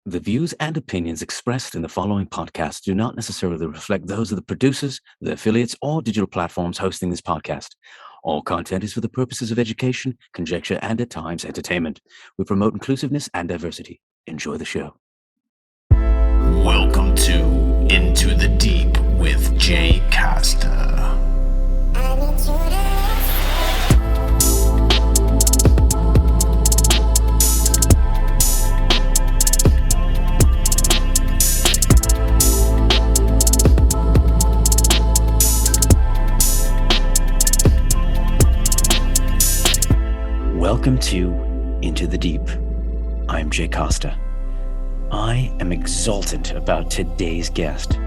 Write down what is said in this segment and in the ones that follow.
The views and opinions expressed in the following podcast do not necessarily reflect those of the producers, the affiliates, or digital platforms hosting this podcast. All content is for the purposes of education, conjecture, and at times entertainment. We promote inclusiveness and diversity. Enjoy the show. Welcome to Into the Deep with Jay Costa. Welcome to Into the Deep. I'm Jay Costa. I am exultant about today's guest.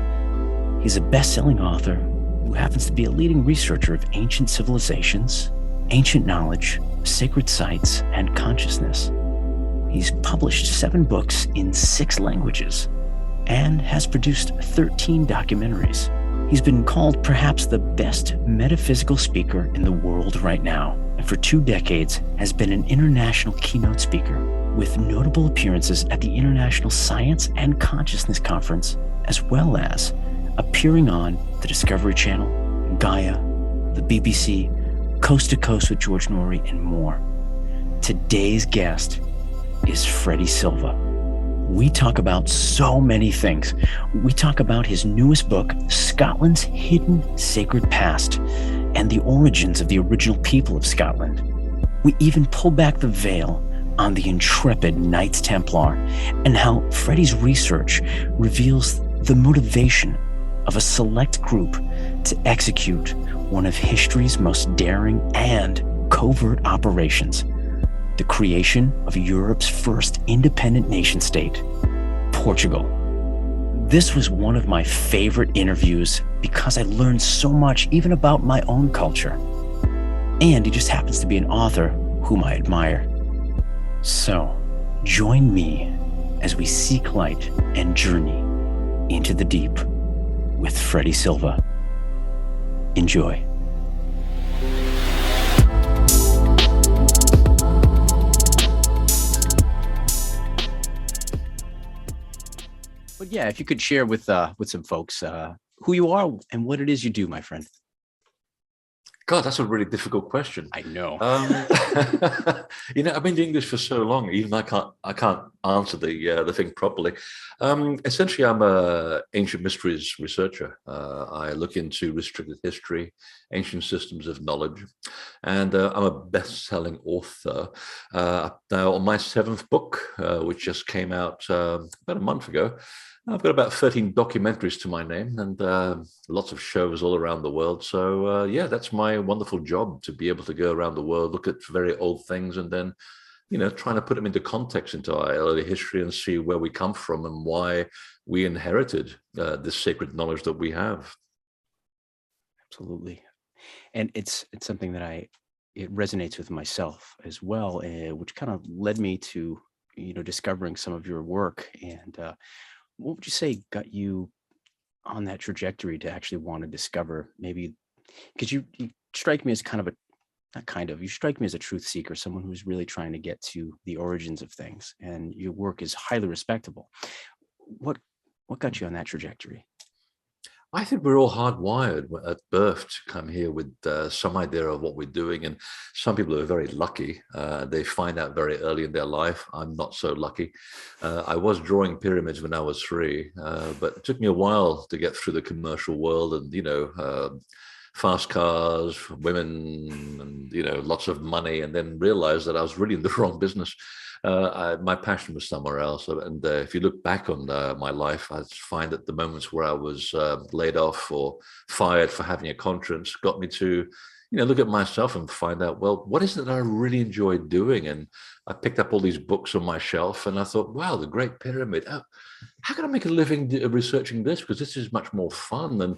He's a best-selling author who happens to be a leading researcher of ancient civilizations, ancient knowledge, sacred sites, and consciousness. He's published 7 books in 6 languages and has produced 13 documentaries. He's been called perhaps the best metaphysical speaker in the world right now, and for 2 decades has been an international keynote speaker with notable appearances at the International Science and Consciousness Conference, as well as appearing on the Discovery Channel, Gaia, the BBC, Coast to Coast with George Norrie, and more. Today's guest is Freddy Silva. We talk about so many things. We talk about his newest book, Scotland's Hidden Sacred Past, and the origins of the original people of Scotland. We even pull back the veil on the intrepid Knights Templar and how Freddy's research reveals the motivation of a select group to execute one of history's most daring and covert operations, the creation of Europe's first independent nation state, Portugal. This was one of my favorite interviews because I learned so much even about my own culture. And he just happens to be an author whom I admire. So, join me as we seek light and journey into the deep with Freddy Silva. Enjoy. But yeah, if you could share with some folks who you are and what it is you do, my friend. God, that's a really difficult question. I know. I've been doing this for so long, even I can't answer the thing properly. Essentially, I'm a ancient mysteries researcher. I look into restricted history, ancient systems of knowledge, and I'm a best-selling author. Now, on my 7th book, which just came out about a month ago, I've got about 13 documentaries to my name and lots of shows all around the world. So yeah, that's my wonderful job, to be able to go around the world, look at very old things, and then, trying to put them into context into our early history and see where we come from and why we inherited this sacred knowledge that we have. Absolutely. And it's something that it resonates with myself as well, which kind of led me to, discovering some of your work. And what would you say got you on that trajectory to actually want to discover, maybe, because you strike me as you strike me as a truth seeker, someone who's really trying to get to the origins of things, and your work is highly respectable. What got you on that trajectory? I think we're all hardwired at birth to come here with some idea of what we're doing. And some people are very lucky. They find out very early in their life. I'm not so lucky. I was drawing pyramids when I was 3, but it took me a while to get through the commercial world and, fast cars, women, and, lots of money, and then realized that I was really in the wrong business. My passion was somewhere else. And if you look back on my life, I find that the moments where I was laid off or fired for having a conscience got me to, look at myself and find out, well, what is it that I really enjoy doing? And I picked up all these books on my shelf and I thought, wow, the Great Pyramid. How can I make a living researching this? Because this is much more fun. And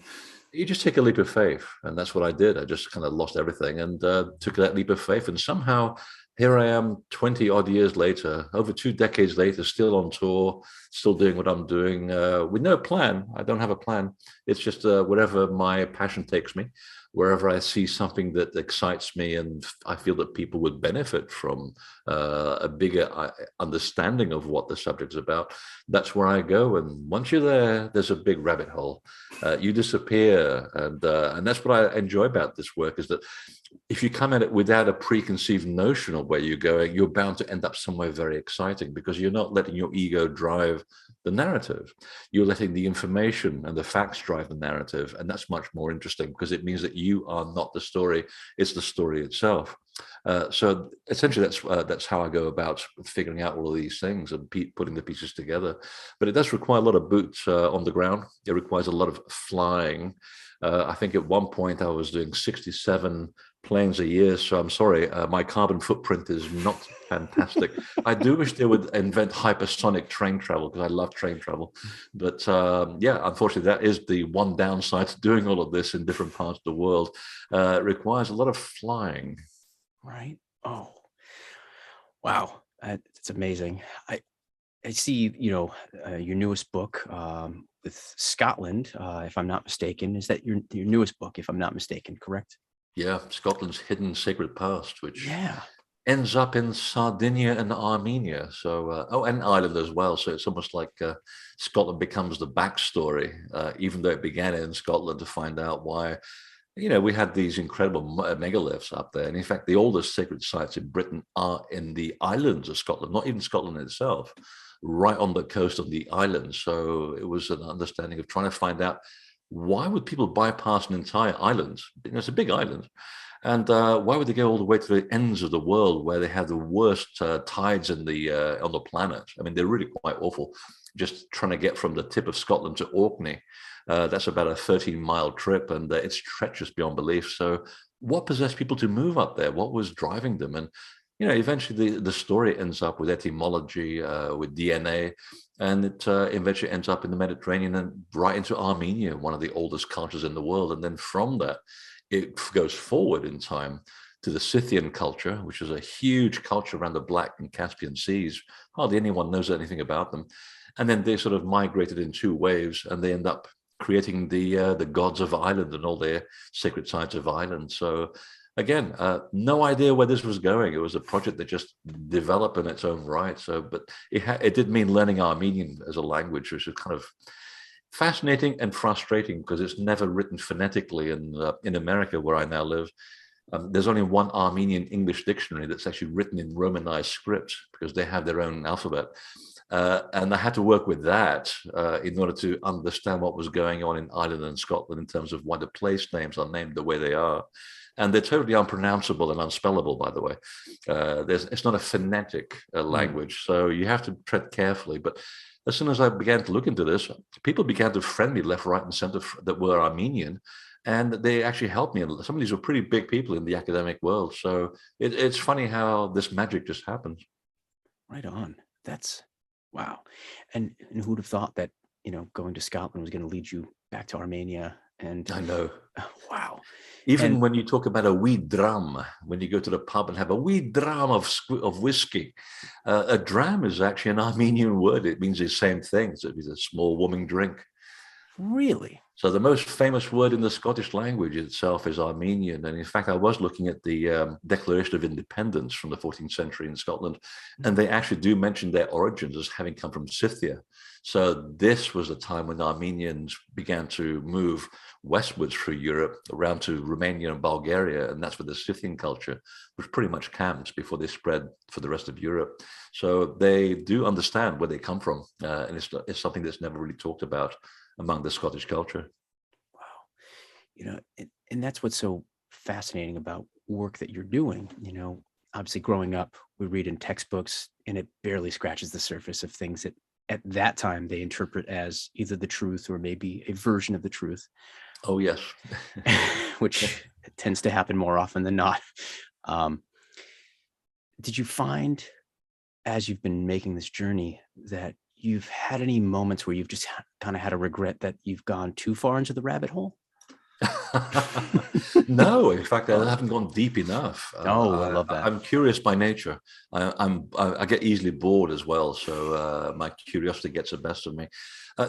you just take a leap of faith. And that's what I did. I just kind of lost everything and took that leap of faith. And somehow here I am 20 odd years later, over 2 decades later, still on tour, still doing what I'm doing with no plan. I don't have a plan. It's just wherever my passion takes me. wherever I see something that excites me and I feel that people would benefit from a bigger understanding of what the subject is about, that's where I go. And once you're there, there's a big rabbit hole. You disappear, and that's what I enjoy about this work, is that if you come at it without a preconceived notion of where you're going, you're bound to end up somewhere very exciting, because you're not letting your ego drive the narrative. You're letting the information and the facts drive the narrative. And that's much more interesting, because it means that you are not the story, it's the story itself. So essentially, that's how I go about figuring out all of these things and putting the pieces together. But it does require a lot of boots on the ground. It requires a lot of flying. I think at one point I was doing 67 planes a year. So I'm sorry, my carbon footprint is not fantastic. I do wish they would invent hypersonic train travel, because I love train travel. But yeah, unfortunately, that is the one downside to doing all of this in different parts of the world. It requires a lot of flying. Right. Oh, wow. It's amazing. I see, your newest book with Scotland, if I'm not mistaken. Is that your newest book, if I'm not mistaken, correct? Yeah, Scotland's hidden sacred past, which Yeah. ends up in Sardinia and Armenia. So, and Ireland as well. So it's almost like Scotland becomes the backstory, even though it began in Scotland, to find out why. We had these incredible megaliths up there. And in fact, the oldest sacred sites in Britain are in the islands of Scotland, not even Scotland itself, right on the coast of the islands. So it was an understanding of trying to find out, why would people bypass an entire island? It's a big island. And why would they go all the way to the ends of the world, where they have the worst tides on the planet? I mean, they're really quite awful. Just trying to get from the tip of Scotland to Orkney. That's about a 13-mile trip, and it's treacherous beyond belief. So what possessed people to move up there? What was driving them? And, eventually the story ends up with etymology, with DNA, and it eventually ends up in the Mediterranean and right into Armenia, one of the oldest cultures in the world. And then from that, it goes forward in time to the Scythian culture, which is a huge culture around the Black and Caspian Seas. Hardly anyone knows anything about them. And then they sort of migrated in two waves, and they end up creating the gods of Ireland and all their sacred sites of Ireland. So again, no idea where this was going. It was a project that just developed in its own right. So, but it did mean learning Armenian as a language, which is kind of fascinating and frustrating, because it's never written phonetically. And in America, where I now live, there's only one Armenian English dictionary that's actually written in Romanized script, because they have their own alphabet. And I had to work with that in order to understand what was going on in Ireland and Scotland in terms of why the place names are named the way they are. And they're totally unpronounceable and unspellable, by the way. It's not a phonetic language, so you have to tread carefully. But as soon as I began to look into this, people began to friend me left, right, and center that were Armenian. And they actually helped me. And some of these were pretty big people in the academic world. So it's funny how this magic just happens. Right on. That's wow. And who'd have thought that, going to Scotland was going to lead you back to Armenia? And I know. Wow. Even when you talk about a wee dram, when you go to the pub and have a wee dram of whiskey, a dram is actually an Armenian word. It means the same thing. So it means a small warming drink. Really? So the most famous word in the Scottish language itself is Armenian. And in fact, I was looking at the Declaration of Independence from the 14th century in Scotland, and they actually do mention their origins as having come from Scythia. So this was the time when Armenians began to move westwards through Europe around to Romania and Bulgaria. And that's where the Scythian culture was pretty much camped before they spread for the rest of Europe. So they do understand where they come from. And it's something that's never really talked about among the Scottish culture. Wow. And that's what's so fascinating about work that you're doing. Obviously growing up, we read in textbooks, and it barely scratches the surface of things that at that time they interpret as either the truth or maybe a version of the truth. Oh, yes. Which tends to happen more often than not. Did you find, as you've been making this journey, that you've had any moments where you've just kind of had a regret that you've gone too far into the rabbit hole? No, in fact, I haven't gone deep enough. Oh, I love that. I'm curious by nature. I get easily bored as well, so my curiosity gets the best of me.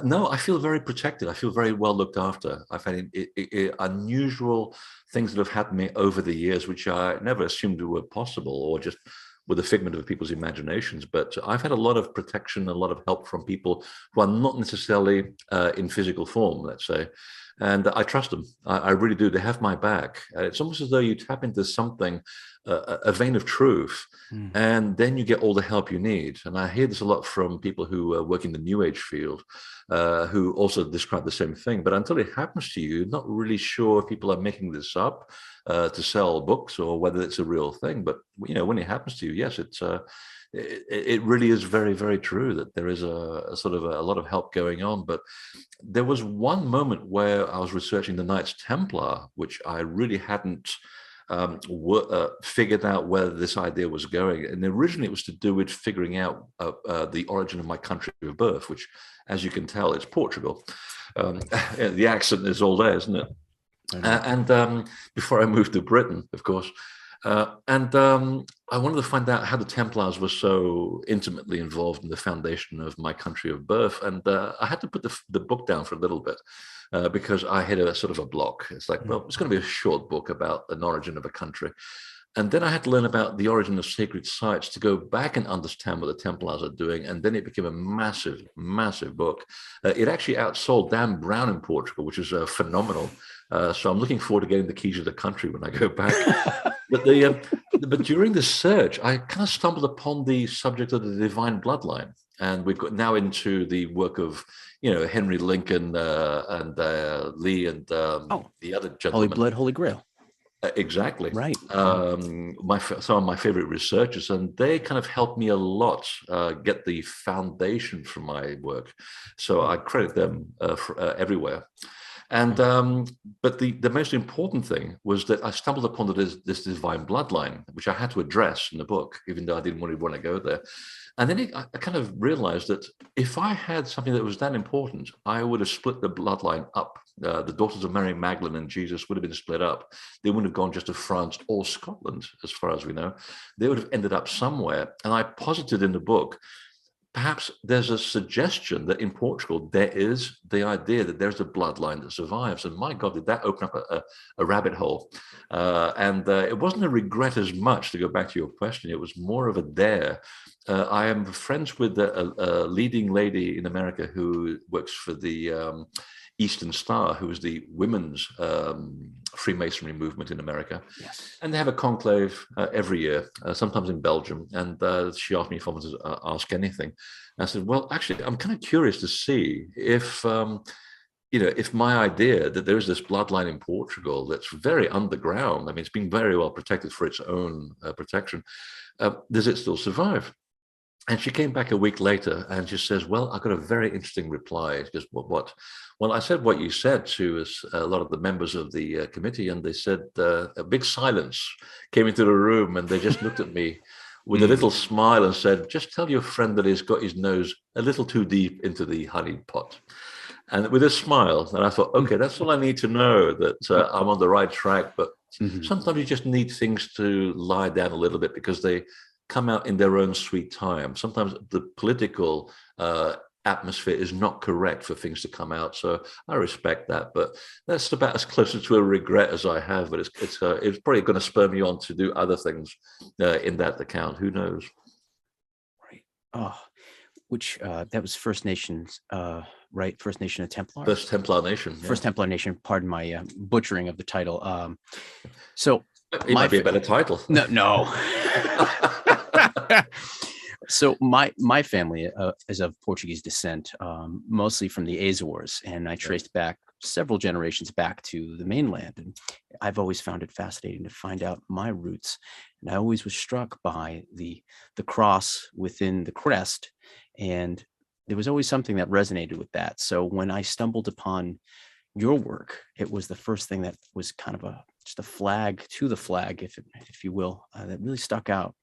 No, I feel very protected. I feel very well looked after. I've had unusual things that have happened to me over the years, which I never assumed were possible, or just with a figment of people's imaginations. But I've had a lot of protection, a lot of help from people who are not necessarily in physical form, let's say. And I trust them. I really do. They have my back. It's almost as though you tap into something, a vein of truth, and then you get all the help you need. And I hear this a lot from people who work in the New Age field, who also describe the same thing. But until it happens to you, you're not really sure if people are making this up to sell books or whether it's a real thing. But when it happens to you, yes, it really is very, very true that there is a sort of a lot of help going on. But there was one moment where I was researching the Knights Templar, which I really hadn't figured out where this idea was going. And originally it was to do with figuring out the origin of my country of birth, which, as you can tell, is Portugal. The accent is all there, isn't it? And before I moved to Britain, of course. I wanted to find out how the Templars were so intimately involved in the foundation of my country of birth. And I had to put the book down for a little bit because I hit a sort of a block. It's like, well, it's going to be a short book about an origin of a country. And then I had to learn about the origin of sacred sites to go back and understand what the Templars are doing. And then it became a massive, massive book. It actually outsold Dan Brown in Portugal, which is phenomenal. So I'm looking forward to getting the keys of the country when I go back. But during the search, I kind of stumbled upon the subject of the divine bloodline. And we've got now into the work of, Henry Lincoln and Lee and the other gentlemen. Holy Blood, Holy Grail. Exactly. Right. Some of my favorite researchers, and they kind of helped me a lot get the foundation for my work. So I credit them everywhere. And but the most important thing was that I stumbled upon this divine bloodline, which I had to address in the book, even though I didn't really want to go there. And then I kind of realized that if I had something that was that important, I would have split the bloodline up. The daughters of Mary Magdalene and Jesus would have been split up. They wouldn't have gone just to France or Scotland, as far as we know. They would have ended up somewhere. And I posited in the book, perhaps there's a suggestion that in Portugal, there is the idea that there's a bloodline that survives. And my God, did that open up a rabbit hole. And it wasn't a regret as much, to go back to your question. It was more of a dare. I am friends with a leading lady in America who works for the Eastern Star, who is the women's Freemasonry movement in America. Yes. And they have a conclave every year, sometimes in Belgium. And she asked me if I wanted to ask anything. I said, well, actually, I'm kind of curious to see if, if my idea that there is this bloodline in Portugal that's very underground, I mean, it's been very well protected for its own protection, does it still survive? And she came back a week later and she says, well, I got a very interesting reply. She goes, what? Well, I said what you said to a lot of the members of the committee, and they said a big silence came into the room, and they just looked at me with a little smile and said, just tell your friend that he's got his nose a little too deep into the honey pot. And with a smile, and I thought, okay, that's all I need to know, that I'm on the right track. But sometimes you just need things to lie down a little bit because they come out in their own sweet time. Sometimes the political atmosphere is not correct for things to come out. So I respect that, but that's about as close to a regret as I have. But it's probably going to spur me on to do other things in that account. Who knows? Right. Oh, which that was First Nations, right? First Nation of Templar. First Templar Nation. Yeah. First Templar Nation. Pardon my butchering of the title. So it might be a better title. No. So my family is of Portuguese descent, mostly from the Azores, and I traced back several generations back to the mainland. And I've always found it fascinating to find out my roots. And I always was struck by the cross within the crest, and there was always something that resonated with that. So when I stumbled upon your work, it was the first thing that was kind of just a flag to the flag, if you will, that really stuck out.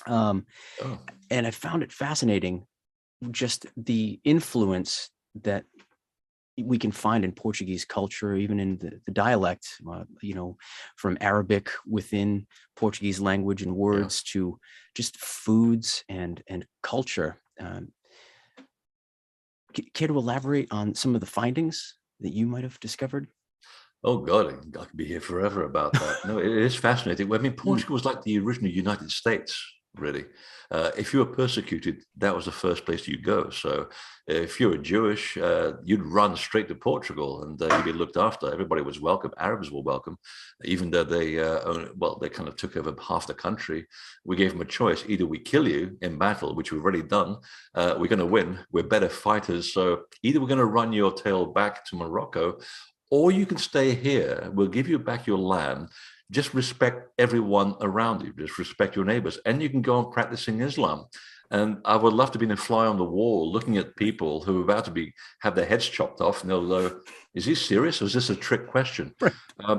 And I found it fascinating, just the influence that we can find in Portuguese culture, even in the dialect, from Arabic within Portuguese language and words to just foods and culture. Care to elaborate on some of the findings that you might have discovered? Oh God, I could be here forever about that. No, it is fascinating. I mean, Portugal was like the original United States, really. If you were persecuted, that was the first place you go. So if you were Jewish, you'd run straight to Portugal and you'd be looked after. Everybody was welcome. Arabs were welcome, even though they kind of took over half the country. We gave them a choice. Either we kill you in battle, which we've already done. We're going to win. We're better fighters. So either we're going to run your tail back to Morocco, or you can stay here. We'll give you back your land. Just respect everyone around you. Just respect your neighbors. And you can go on practicing Islam. And I would love to be a fly on the wall looking at people who are about to have their heads chopped off. And they'll go, is he serious? Or is this a trick question? Right.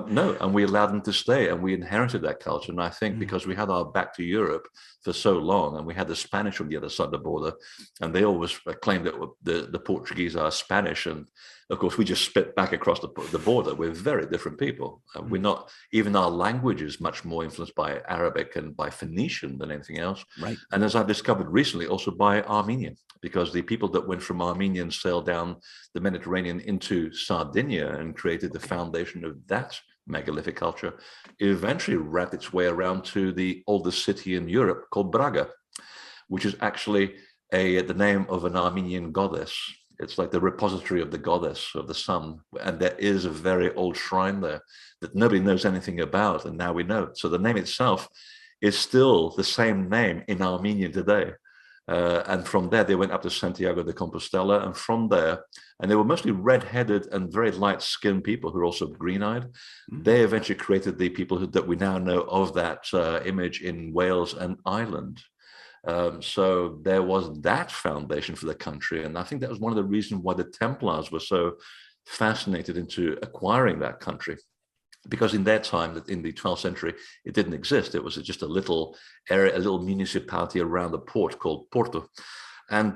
No. And we allowed them to stay. And we inherited that culture. And I think because we had our back to Europe for so long, and we had the Spanish on the other side of the border, and they always claimed that the Portuguese are Spanish. And of course, we just spit back across the border. We're very different people. We're not, even our language is much more influenced by Arabic and by Phoenician than anything else. Right. And as I've discovered recently, also by Armenian, because the people that went from Armenia and sailed down the Mediterranean into Sardinia and created the foundation of that megalithic culture, eventually wrapped its way around to the oldest city in Europe called Braga, which is actually the name of an Armenian goddess. It's like the repository of the goddess of the sun. And there is a very old shrine there that nobody knows anything about. And now we know. So the name itself is still the same name in Armenia today. And from there, they went up to Santiago de Compostela. And from there, and they were mostly red-headed and very light-skinned people who were also green-eyed. They eventually created the people that we now know of that image in Wales and Ireland. So there was that foundation for the country. And I think that was one of the reasons why the Templars were so fascinated into acquiring that country. Because in their time, in the 12th century, it didn't exist. It was just a little area, a little municipality around the port called Porto. And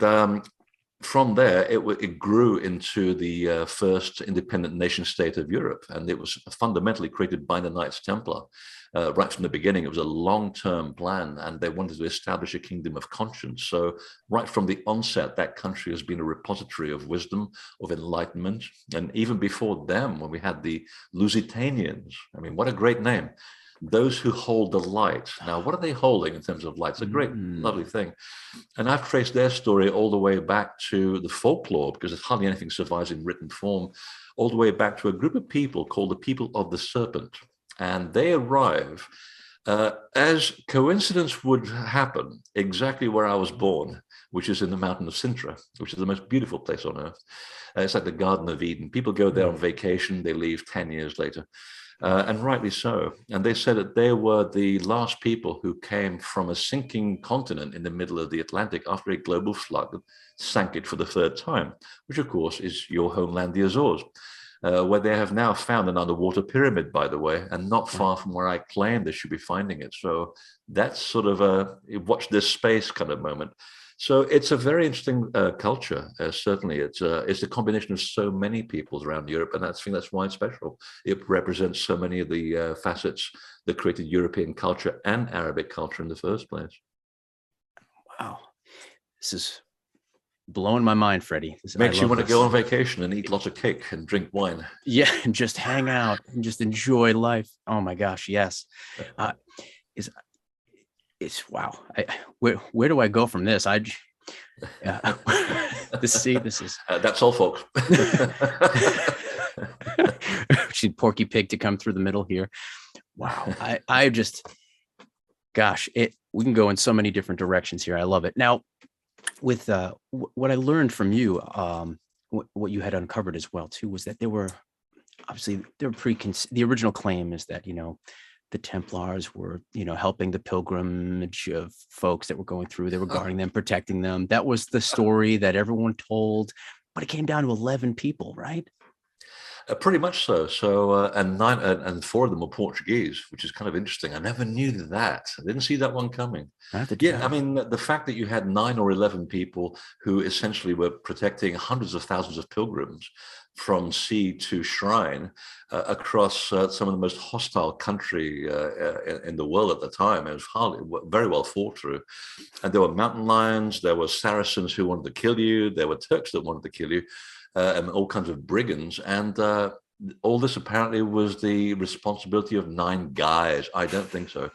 from there, it grew into the first independent nation state of Europe. And it was fundamentally created by the Knights Templar. Right from the beginning, it was a long-term plan, and they wanted to establish a kingdom of conscience. So right from the onset, that country has been a repository of wisdom, of enlightenment. And even before them, when we had the Lusitanians, I mean, what a great name. Those who hold the light. Now, what are they holding in terms of light? It's a great, lovely thing. And I've traced their story all the way back to the folklore, because hardly anything survives in written form, all the way back to a group of people called the people of the serpent. And they arrive, as coincidence would happen, exactly where I was born, which is in the mountain of Sintra, which is the most beautiful place on earth. It's like the Garden of Eden. People go there on vacation, they leave 10 years later, and rightly so. And they said that they were the last people who came from a sinking continent in the middle of the Atlantic after a global flood that sank it for the third time, which of course is your homeland, the Azores. Where they have now found an underwater pyramid, by the way, and not far from where I claim they should be finding it. So that's sort of a watch this space kind of moment. So it's a very interesting culture. Certainly, it's a combination of so many peoples around Europe, and I think that's why it's special. It represents so many of the facets that created European culture and Arabic culture in the first place. Wow, this is blowing my mind, Freddie. Makes you want to go on vacation and eat lots of cake and drink wine. Yeah, and just hang out and just enjoy life. Oh my gosh, yes. It's wow. Where do I go from this? This is that's all, folks. She's Porky Pig to come through the middle here. Wow. I just, gosh, we can go in so many different directions here. I love it. Now, with what I learned from you, what you had uncovered as well too, was that there were obviously the original claim is that the Templars were helping the pilgrimage of folks that were going through. They were guarding them, protecting them. That was the story that everyone told, but it came down to 11 people, right? Pretty much so. And four of them were Portuguese, which is kind of interesting. I never knew that. I didn't see that one coming. I have to do Yeah, I that. mean, the fact that you had 9 or 11 people who essentially were protecting hundreds of thousands of pilgrims from sea to shrine across some of the most hostile country in the world at the time. It was very well thought through. And there were mountain lions, there were Saracens who wanted to kill you, there were Turks that wanted to kill you, and all kinds of brigands. And all this apparently was the responsibility of 9 guys. I don't think so.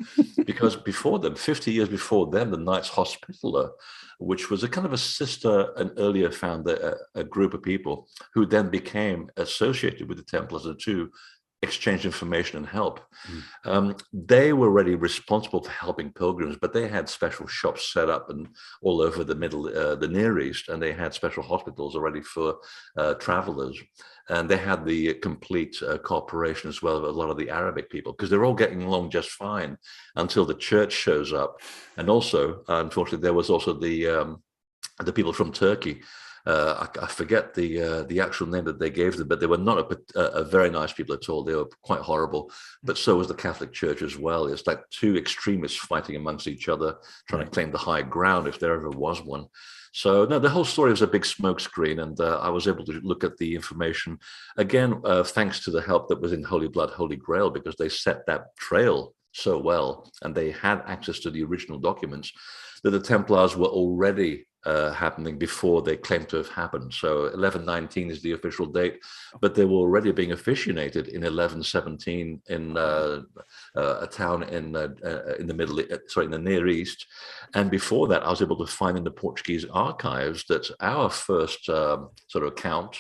Because before them, 50 years before them, the Knights Hospitaller, which was a kind of a sister and earlier founded a group of people who then became associated with the Templars, the two exchange information and help. They were already responsible for helping pilgrims, but they had special shops set up and all over the Near East, and they had special hospitals already for travelers. And they had the complete cooperation as well of a lot of the Arabic people, because they're all getting along just fine until the church shows up. And also, unfortunately, there was also the people from Turkey. I forget the actual name that they gave them, but they were not a very nice people at all. They were quite horrible, but so was the Catholic Church as well. It's like two extremists fighting amongst each other, trying to claim the high ground if there ever was one. So no, the whole story was a big smokescreen, and I was able to look at the information again, thanks to the help that was in Holy Blood, Holy Grail, because they set that trail so well, and they had access to the original documents that the Templars were already happening before they claim to have happened. So 1119 is the official date, but they were already being officiated in 1117 in a town in the Near East. And before that, I was able to find in the Portuguese archives that our first sort of Count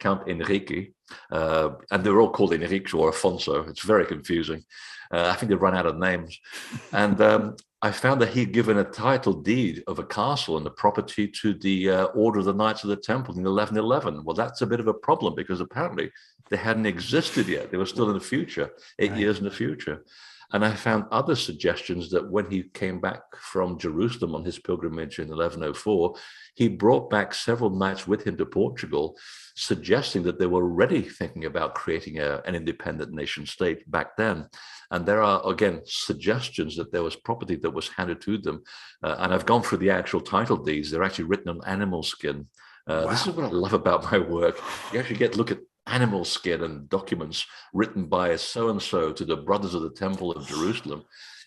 Henrique, and they're all called Henrique or Afonso. It's very confusing. I think they've run out of names. And I found that he'd given a title deed of a castle and the property to the Order of the Knights of the Temple in 1111. Well, that's a bit of a problem because apparently they hadn't existed yet. They were still in the future, 8 years in the future. And I found other suggestions that when he came back from Jerusalem on his pilgrimage in 1104, he brought back several knights with him to Portugal, suggesting that they were already thinking about creating an independent nation state back then. And there are, again, suggestions that there was property that was handed to them. And I've gone through the actual title deeds. They're actually written on animal skin. Wow. This is what I love about my work. You actually get to look at animal skin and documents written by so-and-so to the Brothers of the Temple of Jerusalem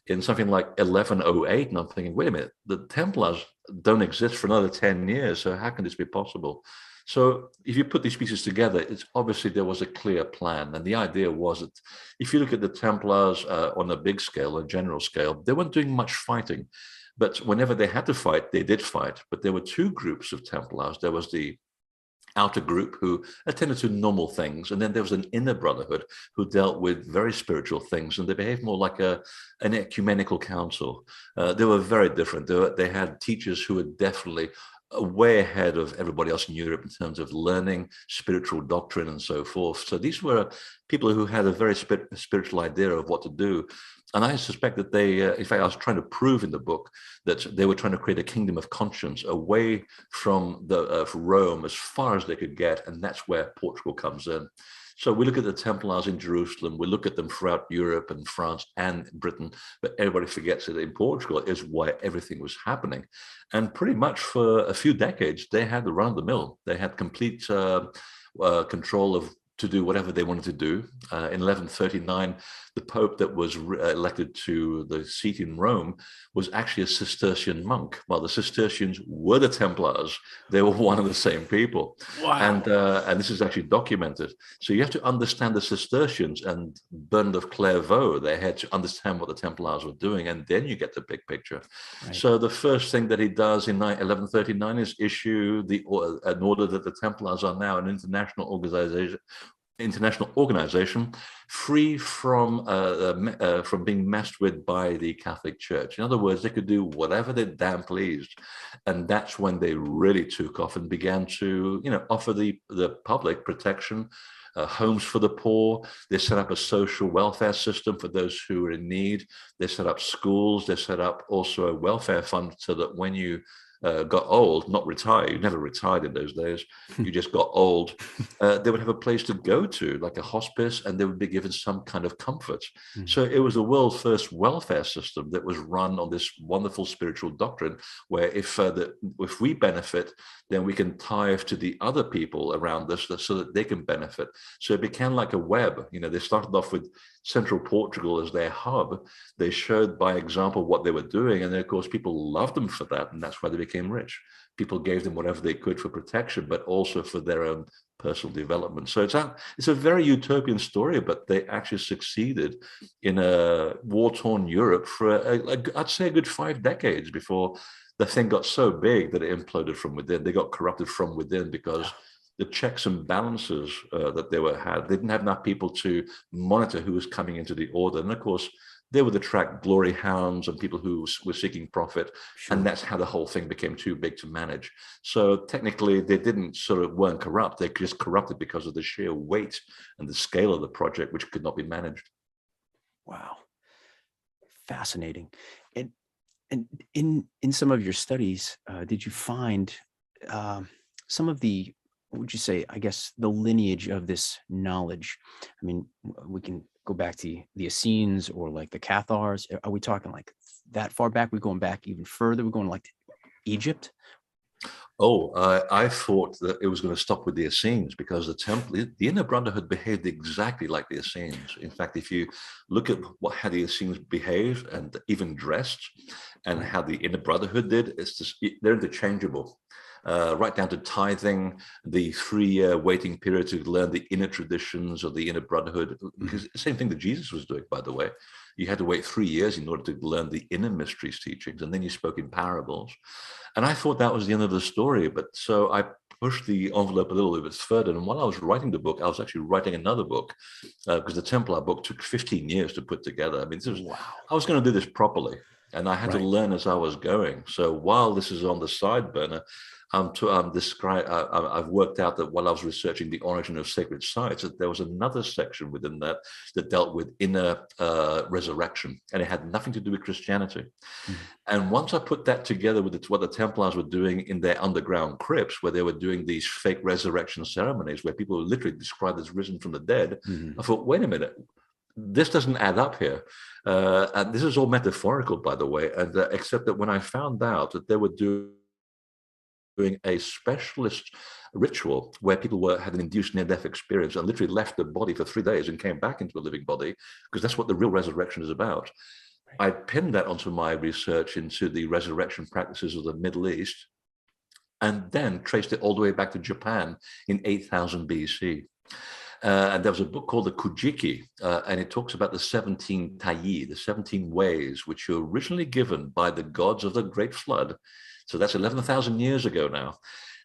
in something like 1108. And I'm thinking, wait a minute, the Templars don't exist for another 10 years. So how can this be possible? So if you put these pieces together, it's obviously there was a clear plan. And the idea was that if you look at the Templars on a big scale, a general scale, they weren't doing much fighting. But whenever they had to fight, they did fight. But there were two groups of Templars. There was the outer group who attended to normal things, and then there was an inner brotherhood who dealt with very spiritual things, and they behaved more like an ecumenical council. They were very different. They had teachers who were definitely way ahead of everybody else in Europe in terms of learning spiritual doctrine and so forth. So these were people who had a very spiritual idea of what to do. And I suspect that they, in fact, I was trying to prove in the book that they were trying to create a kingdom of conscience away from Rome as far as they could get. And that's where Portugal comes in. So we look at the Templars in Jerusalem, we look at them throughout Europe and France and Britain, but everybody forgets that in Portugal is where everything was happening. And pretty much for a few decades, they had the run of the mill. They had complete control of to do whatever they wanted to do. In 1139, the Pope that was elected to the seat in Rome was actually a Cistercian monk, while the Cistercians were the Templars. They were one of the same people. Wow. And this is actually documented. So you have to understand the Cistercians and Bernard of Clairvaux. They had to understand what the Templars were doing, and then you get the big picture. Right. So the first thing that he does in 1139 is issue an order that the Templars are now an international organization free from being messed with by the Catholic Church. In other words, they could do whatever they damn pleased. And that's when they really took off and began to, offer the public protection, homes for the poor. They set up a social welfare system for those who were in need. They set up schools. They set up also a welfare fund so that when you got old, not retire, you never retired in those days, you just got old, they would have a place to go to, like a hospice, and they would be given some kind of comfort. So it was the world's first welfare system that was run on this wonderful spiritual doctrine, where if we benefit, then we can tithe to the other people around us so that they can benefit. So it became like a web. They started off with central Portugal as their hub. They showed by example what they were doing, and then of course people loved them for that, and that's why they became rich. People gave them whatever they could for protection, but also for their own personal development. So it's a very utopian story, but they actually succeeded in a war-torn Europe for I'd say a good 5 decades before the thing got so big that it imploded from within. They got corrupted from within because the checks and balances that they didn't have enough people to monitor who was coming into the order. And of course, they would attract glory hounds and people who were seeking profit. Sure. And that's how the whole thing became too big to manage. So technically, they weren't corrupt. They just corrupted because of the sheer weight and the scale of the project, which could not be managed. Wow. Fascinating. And in some of your studies, did you find some of the, what would you say, I guess, the lineage of this knowledge? I mean, we can go back to the Essenes or like the Cathars. Are we talking like that far back? We're going back even further. We're going like to Egypt. Oh, I thought that it was going to stop with the Essenes, because the Inner Brotherhood behaved exactly like the Essenes. In fact, if you look at how the Essenes behaved and even dressed, and how the Inner Brotherhood did, they're interchangeable. Right down to tithing, the 3-year waiting period to learn the inner traditions of the Inner Brotherhood. Because the same thing that Jesus was doing, by the way. You had to wait 3 years in order to learn the inner mysteries teachings, and then you spoke in parables. And I thought that was the end of the story. But so I pushed the envelope a little bit further. And while I was writing the book, I was actually writing another book, because the Templar book took 15 years to put together. I mean, I was going to do this properly, and I had to learn as I was going. So while this is on the side burner, I've worked out that while I was researching the origin of sacred sites, that there was another section within that dealt with inner resurrection, and it had nothing to do with Christianity. And once I put that together with what the Templars were doing in their underground crypts, where they were doing these fake resurrection ceremonies, where people were literally described as risen from the dead, I thought, wait a minute, this doesn't add up here. And this is all metaphorical, by the way, and except that when I found out that they were doing a specialist ritual where people had an induced near-death experience and literally left the body for 3 days and came back into a living body, because that's what the real resurrection is about. I pinned that onto my research into the resurrection practices of the Middle East, and then traced it all the way back to Japan in 8000 BC. And there was a book called the Kujiki, and it talks about the 17 tayi, the 17 ways, which were originally given by the gods of the Great Flood. So that's 11,000 years ago now.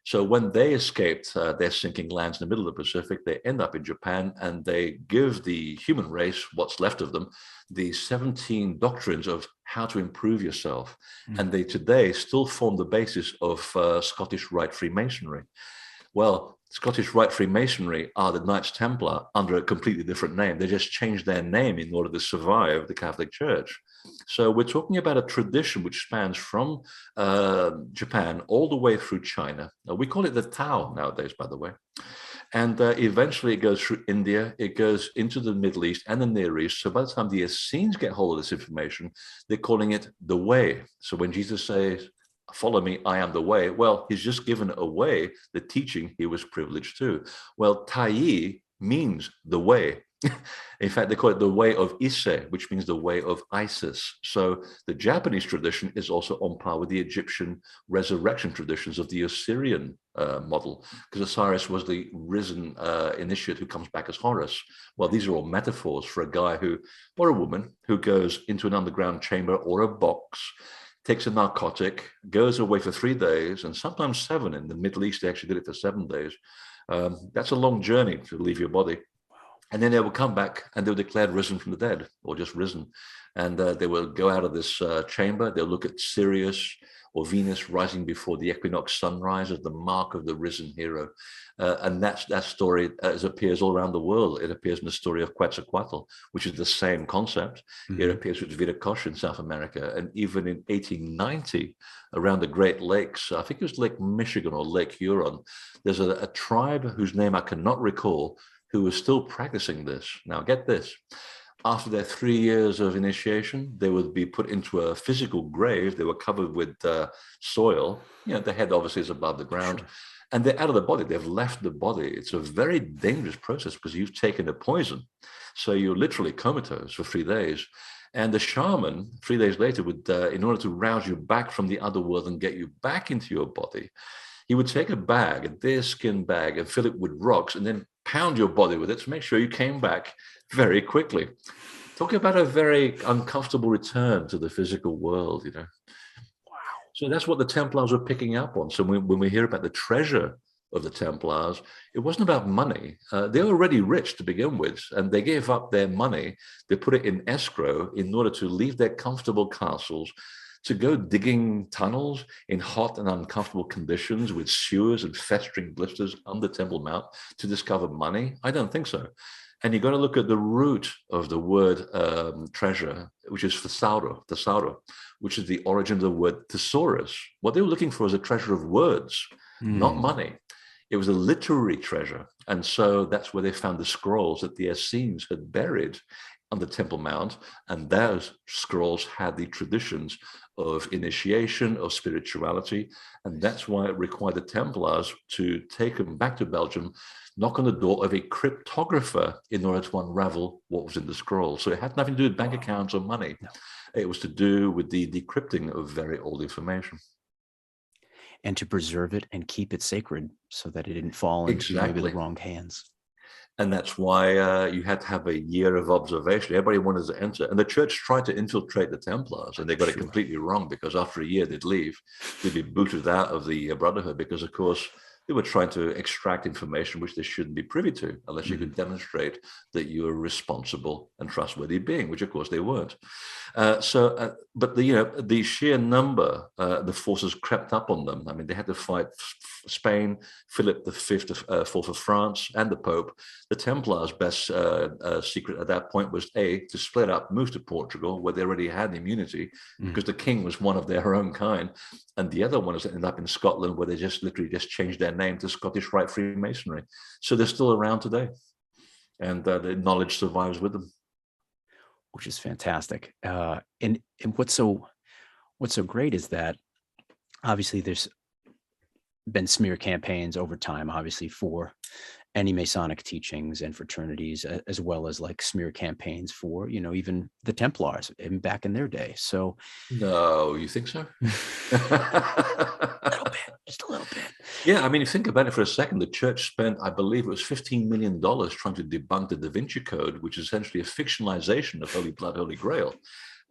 So when they escaped their sinking lands in the middle of the Pacific, they end up in Japan, and they give the human race, what's left of them, the 17 doctrines of how to improve yourself. And they today still form the basis of Scottish Rite Freemasonry. Well, Scottish Rite Freemasonry are the Knights Templar under a completely different name. They just changed their name in order to survive the Catholic Church. So we're talking about a tradition which spans from Japan all the way through China. Now, we call it the Tao nowadays, by the way. And eventually it goes through India, it goes into the Middle East and the Near East. So by the time the Essenes get hold of this information, they're calling it the way. So when Jesus says, "Follow me, I am the way," well, he's just given away the teaching he was privileged to. Well, Tai means the way. In fact, they call it the way of Ise, which means the way of Isis. So the Japanese tradition is also on par with the Egyptian resurrection traditions of the Osirian model, because Osiris was the risen initiate who comes back as Horus. Well, these are all metaphors for a guy or a woman who goes into an underground chamber or a box, takes a narcotic, goes away for 3 days, and sometimes 7. In the Middle East, they actually did it for 7 days. That's a long journey to leave your body. And then they would come back and they were declared risen from the dead, or just risen. And they will go out of this chamber. They'll look at Sirius or Venus rising before the equinox sunrise as the mark of the risen hero. And that story appears all around the world. It appears in the story of Quetzalcoatl, which is the same concept. Mm-hmm. It appears with Viracocha in South America. And even in 1890, around the Great Lakes, I think it was Lake Michigan or Lake Huron, there's a tribe whose name I cannot recall, who was still practicing this. Now, get this. After their 3 years of initiation, they would be put into a physical grave. They were covered with soil. The head obviously is above the ground. Sure. And they're out of the body. They've left the body. It's a very dangerous process because you've taken a poison. So you're literally comatose for 3 days. And the shaman, 3 days later, would, in order to rouse you back from the other world and get you back into your body, he would take a bag, a deerskin bag, and fill it with rocks and then pound your body with it to make sure you came back very quickly. Talking about a very uncomfortable return to the physical world, Wow. So that's what the Templars were picking up on. So when we hear about the treasure of the Templars, it wasn't about money. They were already rich to begin with, and they gave up their money. They put it in escrow in order to leave their comfortable castles to go digging tunnels in hot and uncomfortable conditions with sewers and festering blisters under Temple Mount to discover money? I don't think so. And you've got to look at the root of the word treasure, which is thesauro, which is the origin of the word thesaurus. What they were looking for was a treasure of words, not money. It was a literary treasure. And so that's where they found the scrolls that the Essenes had buried on the Temple Mount, and those scrolls had the traditions of initiation, of spirituality, and that's why it required the Templars to take them back to Belgium, knock on the door of a cryptographer in order to unravel what was in the scroll. So it had nothing to do with bank accounts or money. No. It was to do with the decrypting of very old information. And to preserve it and keep it sacred so that it didn't fall into maybe the wrong hands. And that's why you had to have a year of observation. Everybody wanted to enter. And the church tried to infiltrate the Templars, and they got it completely wrong, because after a year they'd leave. They'd be booted out of the Brotherhood because, of course, they were trying to extract information which they shouldn't be privy to unless you could demonstrate that you were a responsible and trustworthy being, which, of course, they weren't. But the sheer number, the forces crept up on them. I mean, they had to fight Spain, Philip V, IV of France, and the Pope. The Templars' best secret at that point was to split up, move to Portugal, where they already had immunity, because the king was one of their own kind, and the other one was ended up in Scotland, where they just literally changed their name to Scottish Rite Freemasonry. So they're still around today, and the knowledge survives with them, which is fantastic. And what's so great is that obviously there's been smear campaigns over time, obviously, for any Masonic teachings and fraternities, as well as like smear campaigns for, even the Templars even back in their day. So, no, you think so? A little bit, just a little bit. Yeah, I mean, if you think about it for a second, the church spent, I believe it was $15 million trying to debunk the Da Vinci Code, which is essentially a fictionalization of Holy Blood, Holy Grail.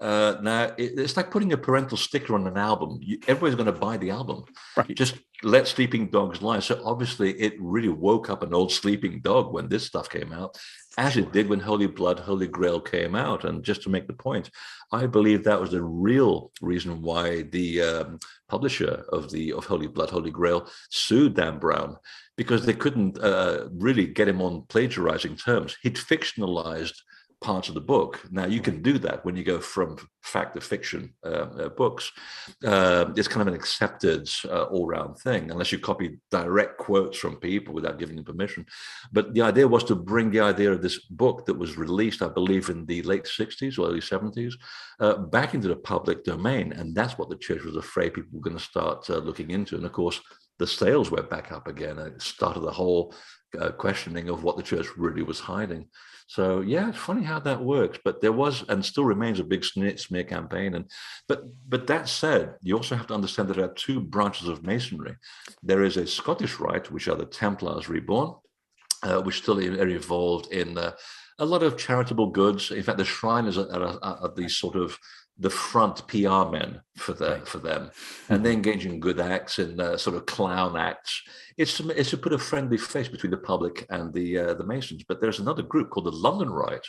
Now, it's like putting a parental sticker on an album. Everybody's going to buy the album. Right. Just let sleeping dogs lie. So obviously, it really woke up an old sleeping dog when this stuff came out, as it did when Holy Blood, Holy Grail came out. And just to make the point, I believe that was the real reason why the publisher of Holy Blood, Holy Grail sued Dan Brown, because they couldn't really get him on plagiarizing terms. He'd fictionalized parts of the book. Now, you can do that when you go from fact to fiction books. It's kind of an accepted all-round thing, unless you copy direct quotes from people without giving them permission. But the idea was to bring the idea of this book that was released, I believe, in the late 60s or early 70s, back into the public domain. And that's what the church was afraid people were going to start looking into. And of course, the sales went back up again, and it started the whole questioning of what the church really was hiding. So yeah, it's funny how that works, but there was and still remains a big smear campaign. But that said, you also have to understand that there are two branches of Masonry. There is a Scottish Rite, which are the Templars Reborn, which still are involved in a lot of charitable goods. In fact, the shrine is at the sort of the front PR men for them, and they engage in good acts and sort of clown acts. It's to put a friendly face between the public and the Masons. But there's another group called the London Rite,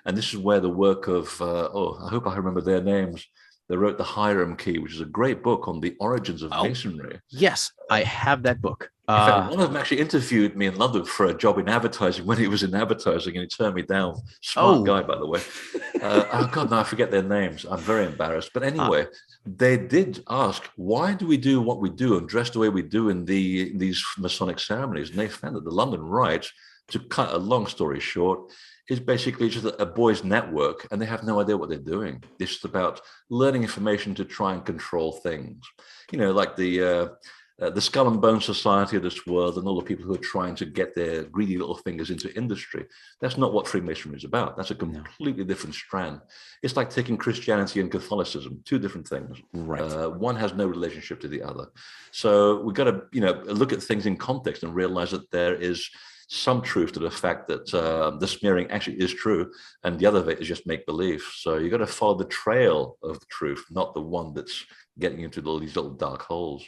and this is where the work of I hope I remember their names. They wrote The Hiram Key, which is a great book on the origins of Masonry. Yes, I have that book. In fact, one of them actually interviewed me in London for a job in advertising when he was in advertising, and he turned me down. Smart guy, by the way. Oh, God, no, I forget their names. I'm very embarrassed. But anyway, they did ask, why do we do what we do and dress the way we do in these Masonic ceremonies? And they found that the London Rite, to cut a long story short, is basically just a boys' network, and they have no idea what they're doing. It's just about learning information to try and control things. You know, like the Skull and Bone Society of this world and all the people who are trying to get their greedy little fingers into industry. That's not what Freemasonry is about. That's a completely different strand. It's like taking Christianity and Catholicism, two different things. Right. One has no relationship to the other. So we've got to, look at things in context and realize that there is some truth to the fact that the smearing actually is true, and the other of it is just make-believe. So you got to follow the trail of the truth, not the one that's getting into these little dark holes.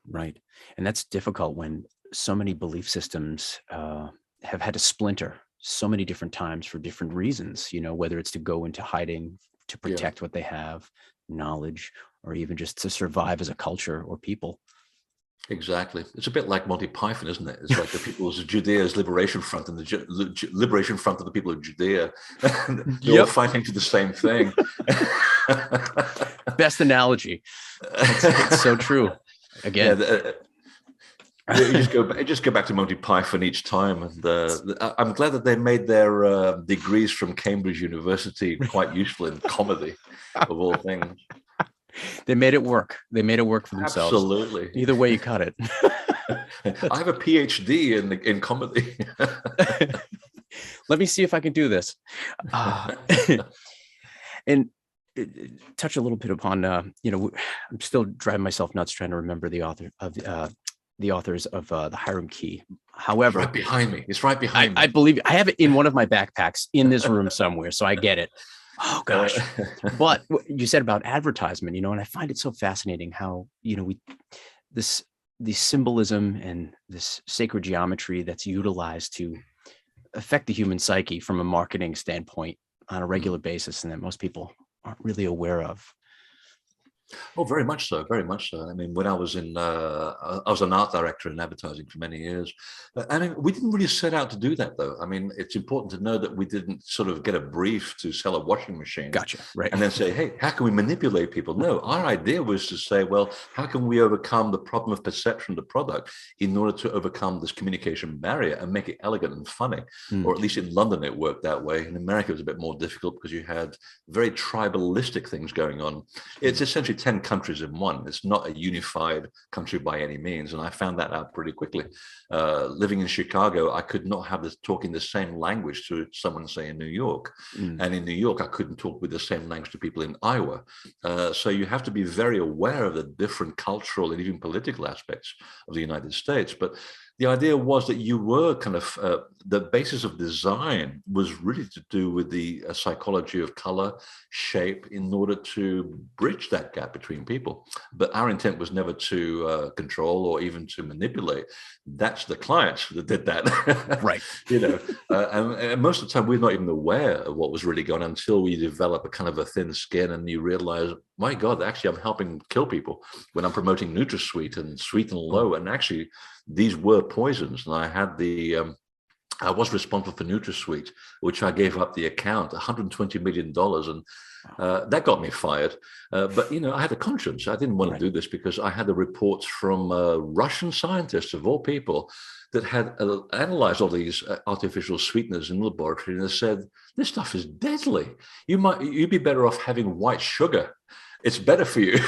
Right. And that's difficult when so many belief systems have had to splinter so many different times for different reasons, whether it's to go into hiding, to protect what they have, knowledge, or even just to survive as a culture or people. Exactly. It's a bit like Monty Python, isn't it? It's like the People's Judea's Liberation Front and the Liberation Front of the people of Judea. They're all fighting for the same thing. Best analogy. It's so true. Again. You just go back to Monty Python each time, and I'm glad that they made their degrees from Cambridge University quite useful in comedy, of all things. They made it work. They made it work for themselves. Absolutely. Either way you cut it. I have a PhD in comedy. Let me see if I can do this. And touch a little bit upon, I'm still driving myself nuts trying to remember the authors of the Hiram Key. However, it's right behind me. It's right behind me. I believe I have it in one of my backpacks in this room somewhere, so I get it. Oh gosh. But you said about advertisement, and I find it so fascinating how, the symbolism and this sacred geometry that's utilized to affect the human psyche from a marketing standpoint on a regular basis, and that most people aren't really aware of. Oh, very much so, very much so. I mean, when I was an art director in advertising for many years. We didn't really set out to do that, though. I mean, it's important to know that we didn't sort of get a brief to sell a washing machine. Gotcha, right. And then say, hey, how can we manipulate people? No, our idea was to say, well, how can we overcome the problem of perception of the product in order to overcome this communication barrier and make it elegant and funny? Or at least in London, it worked that way. In America, it was a bit more difficult because you had very tribalistic things going on. It's essentially 10 countries in one. It's not a unified country by any means, and I found that out pretty quickly. Living in Chicago, I could not have this talking the same language to someone, say, in New York, and in New York, I couldn't talk with the same language to people in Iowa. So you have to be very aware of the different cultural and even political aspects of the United States. But the idea was that you were kind of, the basis of design was really to do with the psychology of color, shape, in order to bridge that gap between people. But our intent was never to control or even to manipulate. That's the clients that did that. Right. And most of the time, we're not even aware of what was really going on until we develop a kind of a thin skin and you realize, my God, actually, I'm helping kill people when I'm promoting NutraSweet and Sweet and Low. And actually, these were poisons. And I had I was responsible for NutraSweet, which I gave up the account, $120 million. And that got me fired. But, I had a conscience. I didn't want to do this because I had the reports from Russian scientists, of all people, that had analyzed all these artificial sweeteners in the laboratory. And they said, this stuff is deadly. You'd be better off having white sugar. It's better for you.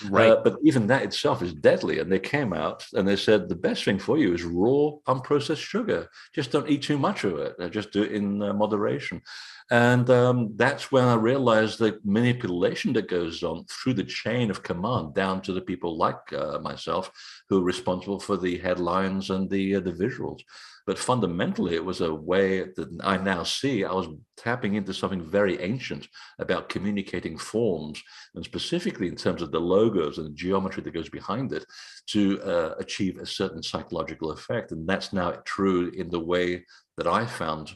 Right. But even that itself is deadly. And they came out and they said, the best thing for you is raw, unprocessed sugar. Just don't eat too much of it. Just do it in moderation. And that's when I realized the manipulation that goes on through the chain of command down to the people like myself who are responsible for the headlines and the visuals. But fundamentally, it was a way that I now see I was tapping into something very ancient about communicating forms, and specifically in terms of the logos and the geometry that goes behind it, to achieve a certain psychological effect. And that's now true in the way that I found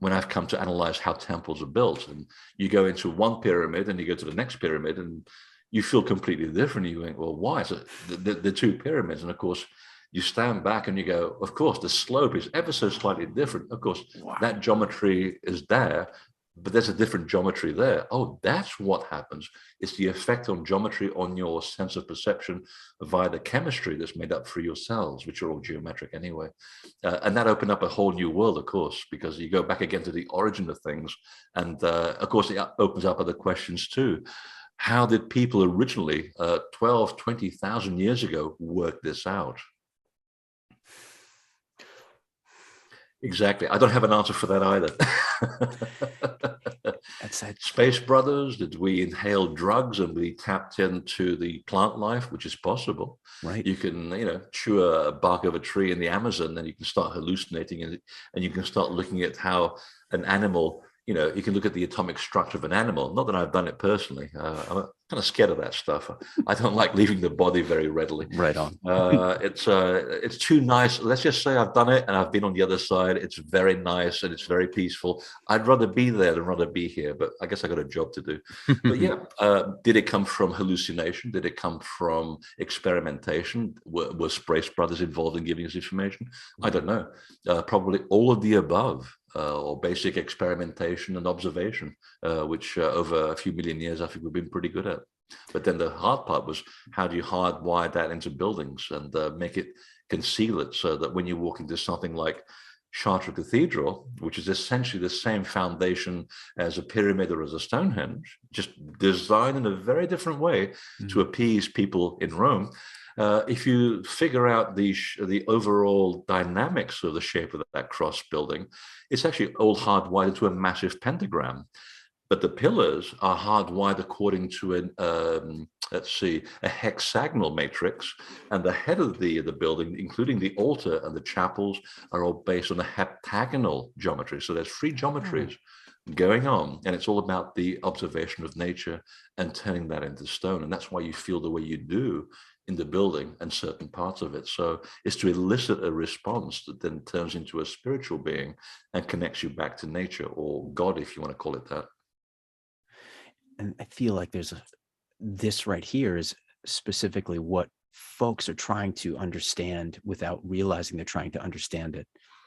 when I've come to analyze how temples are built. And you go into one pyramid and you go to the next pyramid and you feel completely different. You think, well, why is it the two pyramids? And of course, you stand back and you go, of course, the slope is ever so slightly different. Of course, that geometry is there, but there's a different geometry there. Oh, that's what happens. It's the effect on geometry on your sense of perception via the chemistry that's made up through your cells, which are all geometric anyway. And that opened up a whole new world, of course, because you go back again to the origin of things. And of course, it opens up other questions too. How did people originally, 12, 20,000 years ago, work this out? Exactly. I don't have an answer for that either. That's it. Space Brothers, did we inhale drugs and we tapped into the plant life, which is possible? Right. You can, chew a bark of a tree in the Amazon, and you can start hallucinating, and you can start looking at how an animal, you can look at the atomic structure of an animal. Not that I've done it personally. I'm kind of scared of that stuff. I don't like leaving the body very readily. Right on. It's too nice. Let's just say I've done it and I've been on the other side. It's very nice and it's very peaceful. I'd rather be there than rather be here, but I guess I got a job to do. But yeah, did it come from hallucination? Did it come from experimentation? Were Space Brothers involved in giving us information? I don't know. Probably all of the above. Or basic experimentation and observation, which over a few million years, I think we've been pretty good at. But then the hard part was, how do you hardwire that into buildings and make it conceal it, so that when you walk into something like Chartres Cathedral, which is essentially the same foundation as a pyramid or as a Stonehenge, just designed in a very different way to appease people in Rome. If you figure out the overall dynamics of the shape of that cross building, it's actually all hardwired into a massive pentagram. But the pillars are hardwired according to a hexagonal matrix, and the head of the building, including the altar and the chapels, are all based on a heptagonal geometry. So there's three geometries going on, and it's all about the observation of nature and turning that into stone. And that's why you feel the way you do in the building and certain parts of it. So it's to elicit a response that then turns into a spiritual being and connects you back to nature, or God, if you want to call it that. And I feel like this right here is specifically what folks are trying to understand without realizing they're trying to understand it.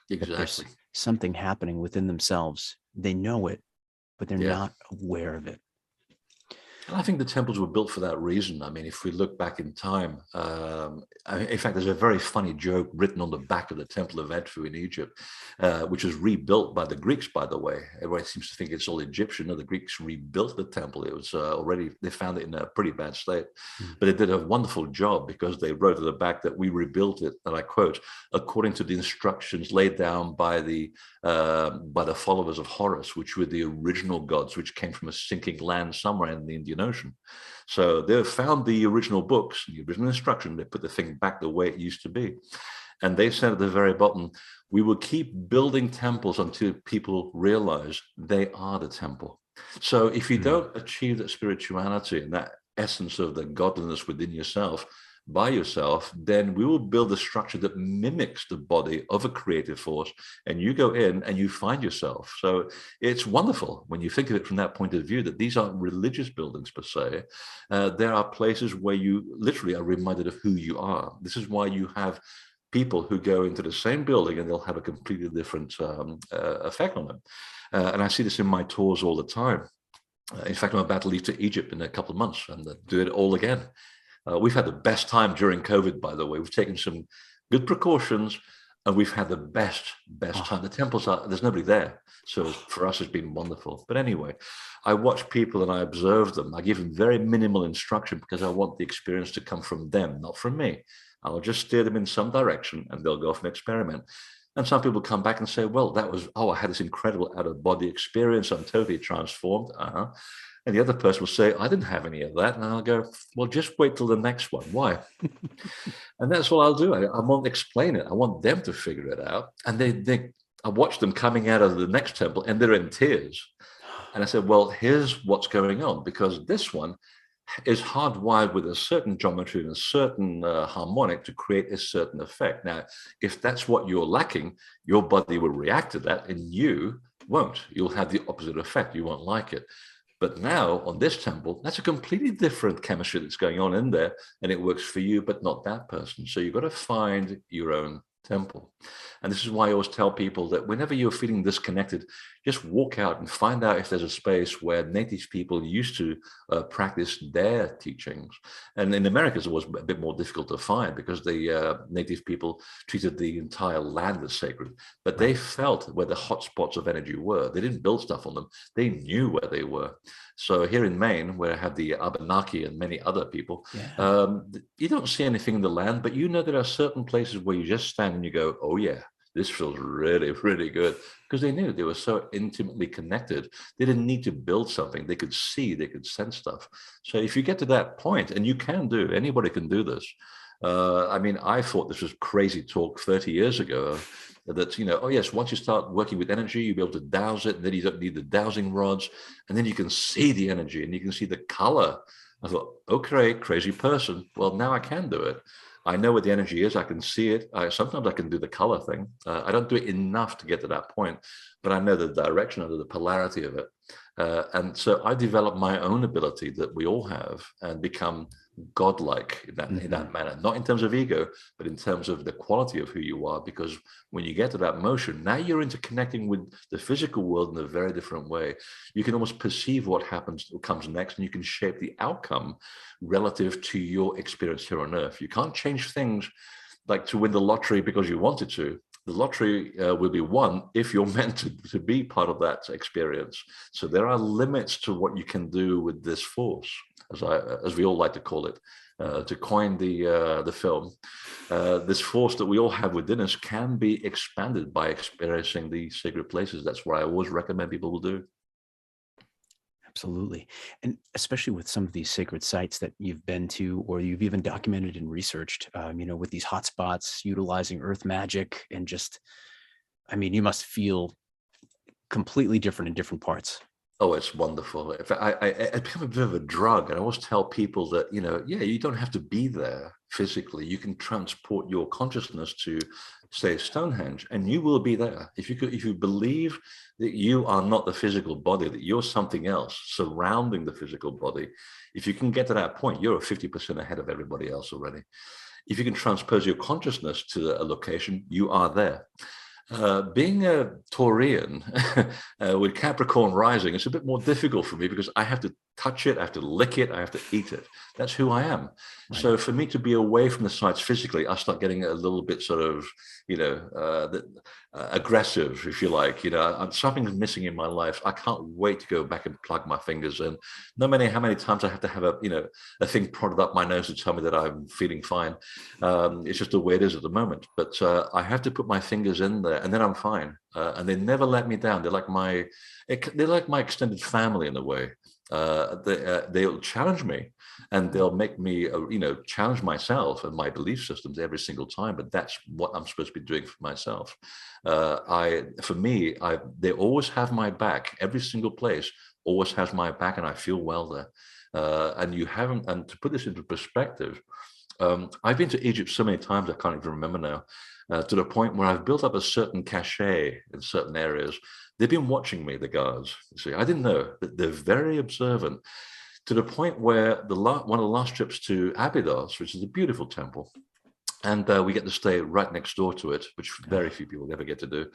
Exactly. There's something happening within themselves. They know it, but they're not aware of it. And I think the temples were built for that reason. I mean, if we look back in time, in fact, there's a very funny joke written on the back of the Temple of Edfu in Egypt, which was rebuilt by the Greeks, by the way. Everybody seems to think it's all Egyptian. No, the Greeks rebuilt the temple. It was they found it in a pretty bad state. But they did a wonderful job, because they wrote at the back that we rebuilt it, and I quote, according to the instructions laid down by the followers of Horus, which were the original gods, which came from a sinking land somewhere in the Indian Ocean. So they found the original books, the original instruction. They put the thing back the way it used to be, and they said at the very bottom, we will keep building temples until people realize they are the temple. So if you don't achieve that spirituality and that essence of the godliness within yourself by yourself, then we will build a structure that mimics the body of a creative force, and you go in and you find yourself. So it's wonderful when you think of it from that point of view, that these aren't religious buildings per se. There are places where you literally are reminded of who you are. This is why you have people who go into the same building and they'll have a completely different effect on them. And I see this in my tours all the time. In fact, I'm about to leave to Egypt in a couple of months and do it all again. We've had the best time during COVID, by the way. We've taken some good precautions, and we've had the best time. The temples there's nobody there. So for us, it's been wonderful. But anyway, I watch people and I observe them. I give them very minimal instruction, because I want the experience to come from them, not from me. I'll just steer them in some direction and they'll go off and experiment. And some people come back and say, well, I had this incredible out-of-body experience. I'm totally transformed. And the other person will say, I didn't have any of that. And I'll go, well, just wait till the next one. Why? And that's what I'll do. I won't explain it. I want them to figure it out. And I watch them coming out of the next temple and they're in tears. And I said, well, here's what's going on, because this one is hardwired with a certain geometry and a certain harmonic to create a certain effect. Now, if that's what you're lacking, your body will react to that and you won't. You'll have the opposite effect. You won't like it. But now on this temple, that's a completely different chemistry that's going on in there, and it works for you, but not that person. So you've got to find your own temple. And this is why I always tell people that whenever you're feeling disconnected, just walk out and find out if there's a space where native people used to practice their teachings. And in America, it was a bit more difficult to find because the native people treated the entire land as sacred, but they felt where the hot spots of energy were. They didn't build stuff on them. They knew where they were. So here in Maine, where I have the Abenaki and many other people, you don't see anything in the land, but you know there are certain places where you just stand and you go, oh yeah, this feels really, really good, because they knew they were so intimately connected. They didn't need to build something. They could see, they could sense stuff. So if you get to that point, and you can do, anybody can do this. I mean, I thought this was crazy talk 30 years ago, that, you know, oh yes, once you start working with energy, you'll be able to douse it, and then you don't need the dowsing rods, and then you can see the energy and you can see the color. I thought, okay, crazy person. Well, now I can do it. I know where the energy is. I can see it. Sometimes I can do the color thing. I don't do it enough to get to that point, but I know the direction of the polarity of it. And so I developed my own ability that we all have and become godlike in that manner, not in terms of ego, but in terms of the quality of who you are. Because when you get to that motion, now you're interconnecting with the physical world in a very different way. You can almost perceive what comes next, and you can shape the outcome relative to your experience here on Earth. You can't change things like to win the lottery because you wanted to. The lottery will be won if you're meant to be part of that experience. So there are limits to what you can do with this force, as we all like to call it, to coin the film. This force that we all have within us can be expanded by experiencing these sacred places. That's what I always recommend people will do. Absolutely. And especially with some of these sacred sites that you've been to, or you've even documented and researched, with these hotspots, utilizing earth magic, and just, I mean, you must feel completely different in different parts. Oh, it's wonderful. In fact, I become a bit of a drug. And I always tell people that, you don't have to be there physically. You can transport your consciousness to, say, Stonehenge, and you will be there. If you believe that you are not the physical body, that you're something else surrounding the physical body, if you can get to that point, you're 50% ahead of everybody else already. If you can transpose your consciousness to a location, you are there. Being a Taurian with Capricorn rising, it's a bit more difficult for me because I have to touch it, I have to lick it, I have to eat it. That's who I am. Right. So for me to be away from the sites physically, I start getting a little bit sort of, aggressive, if you like. Something's missing in my life. I can't wait to go back and plug my fingers in. No matter how many times I have to have a thing prodded up my nose to tell me that I'm feeling fine. It's just the way it is at the moment. But I have to put my fingers in there, and then I'm fine. And they never let me down. They're like my extended family in a way. They'll challenge me, and they'll make me challenge myself and my belief systems every single time. But that's what I'm supposed to be doing for myself. They always have my back. Every single place always has my back, and I feel well there. And to put this into perspective, I've been to Egypt so many times I can't even remember now, to the point where I've built up a certain cachet in certain areas. They've been watching me, the guards. You see, I didn't know that they're very observant, to the point where one of the last trips to Abydos, which is a beautiful temple, and we get to stay right next door to it, which very few people ever get to do.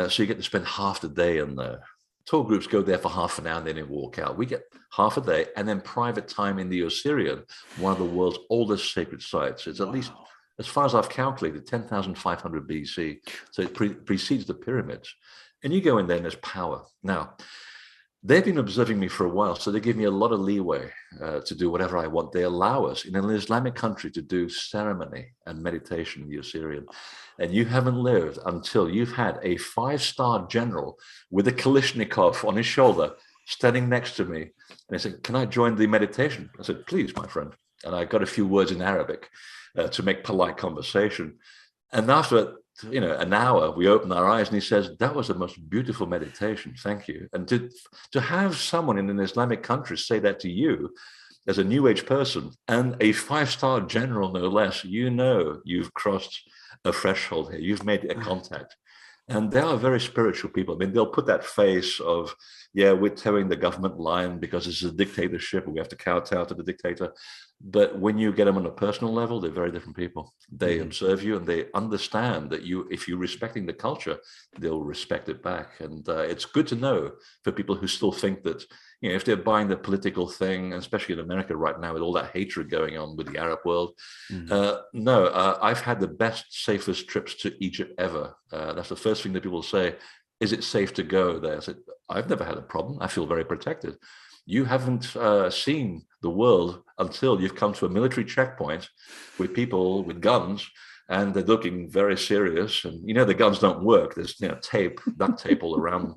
So you get to spend half the day in there. Tour groups go there for half an hour and then they walk out. We get half a day and then private time in the Osirian, one of the world's oldest sacred sites. It's at least, as far as I've calculated, 10,500 BC. So it precedes the pyramids. And you go in there and there's power. Now, they've been observing me for a while, so they give me a lot of leeway to do whatever I want. They allow us in an Islamic country to do ceremony and meditation in the Osirian. And you haven't lived until you've had a 5-star general with a Kalashnikov on his shoulder standing next to me. And he said, "Can I join the meditation?" I said, "Please, my friend." And I got a few words in Arabic to make polite conversation. And after an hour, we opened our eyes, and he says, "That was the most beautiful meditation. Thank you." And to have someone in an Islamic country say that to you as a New Age person and a 5-star general, no less, you've crossed a threshold here. You've made a contact. And they are very spiritual people. I mean, they'll put that face of, yeah, we're towing the government line because it's a dictatorship and we have to kowtow to the dictator. But when you get them on a personal level, they're very different people. They observe you and they understand that if you're respecting the culture, they'll respect it back. And it's good to know for people who still think that, if they're buying the political thing, especially in America right now with all that hatred going on with the Arab world. I've had the best, safest trips to Egypt ever. That's the first thing that people say. Is it safe to go there? I said, I've never had a problem. I feel very protected. You haven't seen the world until you've come to a military checkpoint with people with guns, and they're looking very serious. And the guns don't work. There's duct tape all around.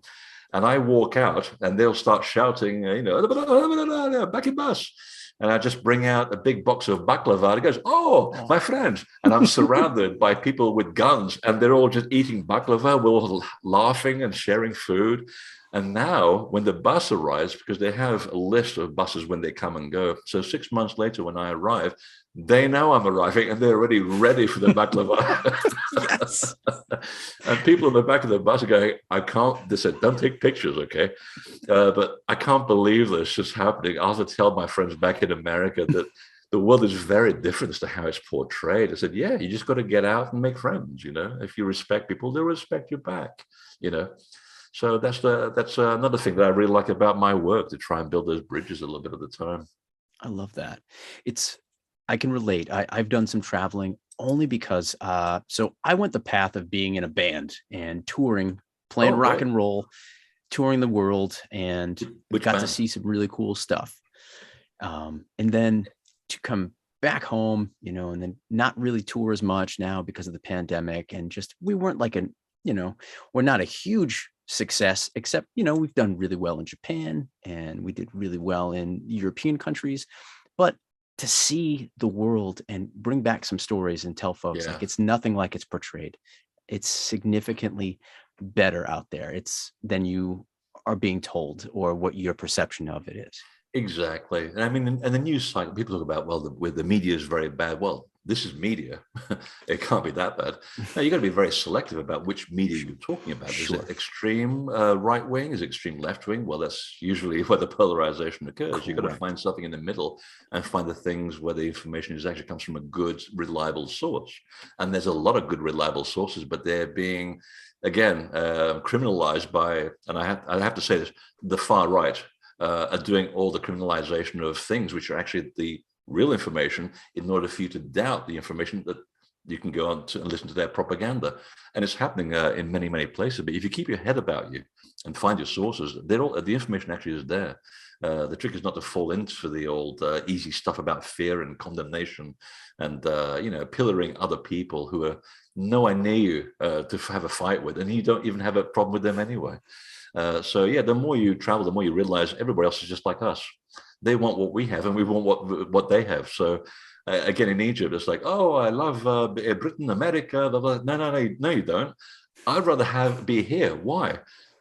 And I walk out, and they'll start shouting, back in bus. And I just bring out a big box of baklava. It goes, oh, my friend. And I'm surrounded by people with guns, and they're all just eating baklava. We're all laughing and sharing food. And now when the bus arrives, because they have a list of buses when they come and go. So 6 months later, when I arrive, they know I'm arriving and they're already ready for the baklava. Yes. And people in the back of the bus are going, they said, don't take pictures, okay? But I can't believe this is happening. I have to tell my friends back in America that the world is very different as to how it's portrayed. I said, yeah, you just got to get out and make friends, If you respect people, they'll respect you back, So that's another thing that I really like about my work, to try and build those bridges a little bit at the time. I love that. I can relate. I've done some traveling only because, so I went the path of being in a band and touring, playing rock and roll, touring the world, and we got to see some really cool stuff. And then to come back home, and then not really tour as much now because of the pandemic, and just, we weren't like we're not a huge success, except, we've done really well in Japan, and we did really well in European countries, but to see the world and bring back some stories and tell folks like it's nothing like it's portrayed. It's significantly better out there. It's than you are being told, or what your perception of it is. Exactly. And I mean, and the news cycle, people talk about, well, the media is very bad. Well, this is media. It can't be that bad. Now, you got to be very selective about which media you're talking about. Sure. Is it extreme right wing? Is it extreme left wing? Well, that's usually where the polarization occurs. Correct. You've got to find something in the middle and find the things where the information actually comes from a good, reliable source. And there's a lot of good, reliable sources, but they're being, again, criminalized by, and I have to say this, the far right are doing all the criminalization of things which are actually the real information, in order for you to doubt the information that you can go on to and listen to their propaganda. And it's happening in many, many places. But if you keep your head about you and find your sources, the information actually is there. The trick is not to fall into the old easy stuff about fear and condemnation and, pillaring other people who are nowhere near you to have a fight with, and you don't even have a problem with them anyway. The more you travel, the more you realize everybody else is just like us. They want what we have, and we want what they have. So again, in Egypt, it's like, oh, I love Britain, America. Blah, blah. No, you don't. I'd rather be here. Why?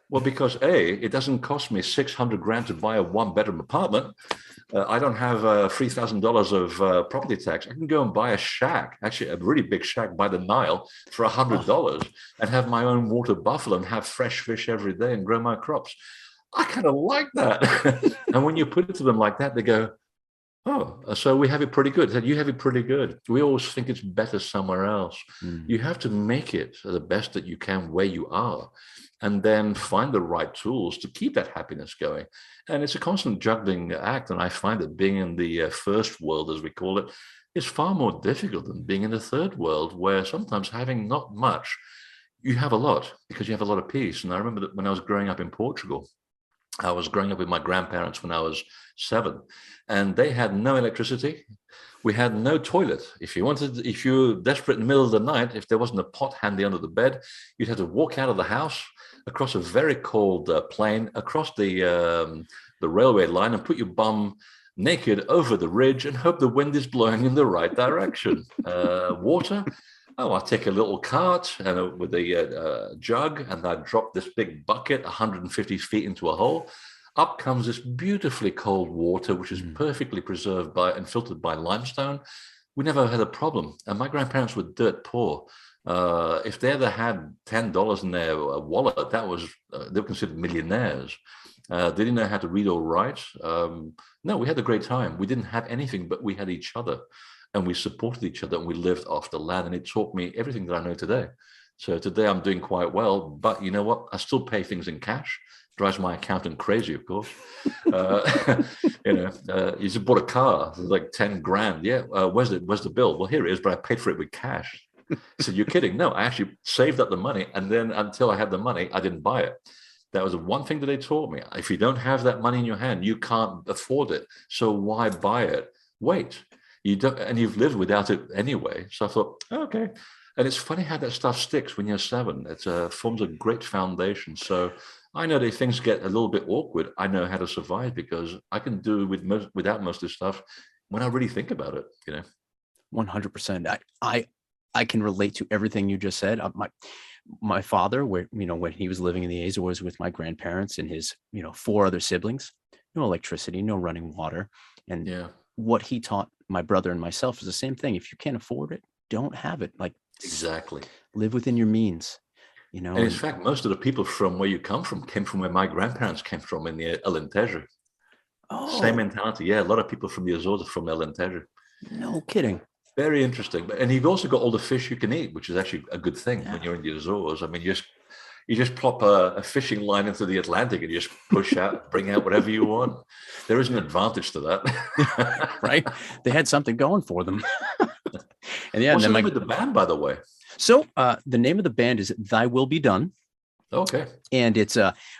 Well, because it doesn't cost me $600,000 to buy a 1-bedroom apartment. I don't have $3,000 of property tax. I can go and buy a shack, actually a really big shack by the Nile, for $100 and have my own water buffalo and have fresh fish every day and grow my crops. I kind of like that. And when you put it to them like that, they go, oh, so we have it pretty good. You have it pretty good. We always think it's better somewhere else. You have to make it the best that you can where you are, and then find the right tools to keep that happiness going. And it's a constant juggling act. And I find that being in the first world, as we call it, is far more difficult than being in the third world, where sometimes having not much, you have a lot, because you have a lot of peace. And I remember that when I was growing up in Portugal, I was growing up with my grandparents when I was 7, and they had no electricity. We had no toilet. If you were desperate in the middle of the night, if there wasn't a pot handy under the bed, you'd have to walk out of the house across a very cold plain, across the railway line, and put your bum naked over the ridge and hope the wind is blowing in the right direction. Water. Oh, I take a little cart and with a jug, and I drop this big bucket 150 feet into a hole. Up comes this beautifully cold water, which is perfectly preserved by and filtered by limestone. We never had a problem. And my grandparents were dirt poor. If they ever had $10 in their wallet, that was they were considered millionaires. They didn't know how to read or write. No, we had a great time. We didn't have anything, but we had each other, and we supported each other, and we lived off the land. And it taught me everything that I know today. So today I'm doing quite well. But you know what? I still pay things in cash. Drives my accountant crazy, of course. You just bought a car, like 10 grand. Yeah, where's the bill? Well, here it is, but I paid for it with cash. So you're kidding? No, I actually saved up the money, and then until I had the money, I didn't buy it. That was the one thing that they taught me. If you don't have that money in your hand, you can't afford it. So why buy it? Wait, you don't, and you've lived without it anyway. So I thought, okay. And it's funny how that stuff sticks when you're 7. It forms a great foundation. So I know that if things get a little bit awkward, I know how to survive, because I can do without most of this stuff when I really think about it. 100%. I can relate to everything you just said. My father, when he was living in the Azores with my grandparents and his 4 other siblings, no electricity, no running water, and what he taught my brother and myself is the same thing. If you can't afford it, don't have it. Like, exactly, live within your means. And in fact, most of the people from where you come from came from where my grandparents came from, in the Alentejo. Oh, same mentality. Yeah, a lot of people from the Azores are from Alentejo. No kidding. Very interesting. And you've also got all the fish you can eat, which is actually a good thing when you're in the Azores. I mean, you just plop a fishing line into the Atlantic and you just push out, bring out whatever you want. There is an advantage to that. Right? They had something going for them. And What's the name of the band, by the way? So the name of the band is Thy Will Be Done. Okay. And it's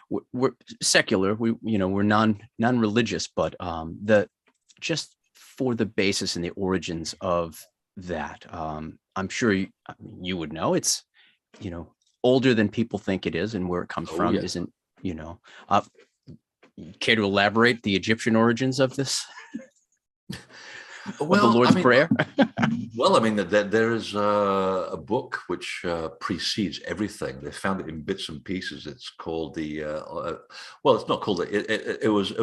we're secular. We're non-religious, but just for the basis and the origins of that, I'm sure you would know it's older than people think it is, and where it comes from isn't care to elaborate the Egyptian origins of this? Well, the Lord's Prayer. Well, I mean, there is a book which precedes everything. They found it in bits and pieces. It's called it's not called it. It was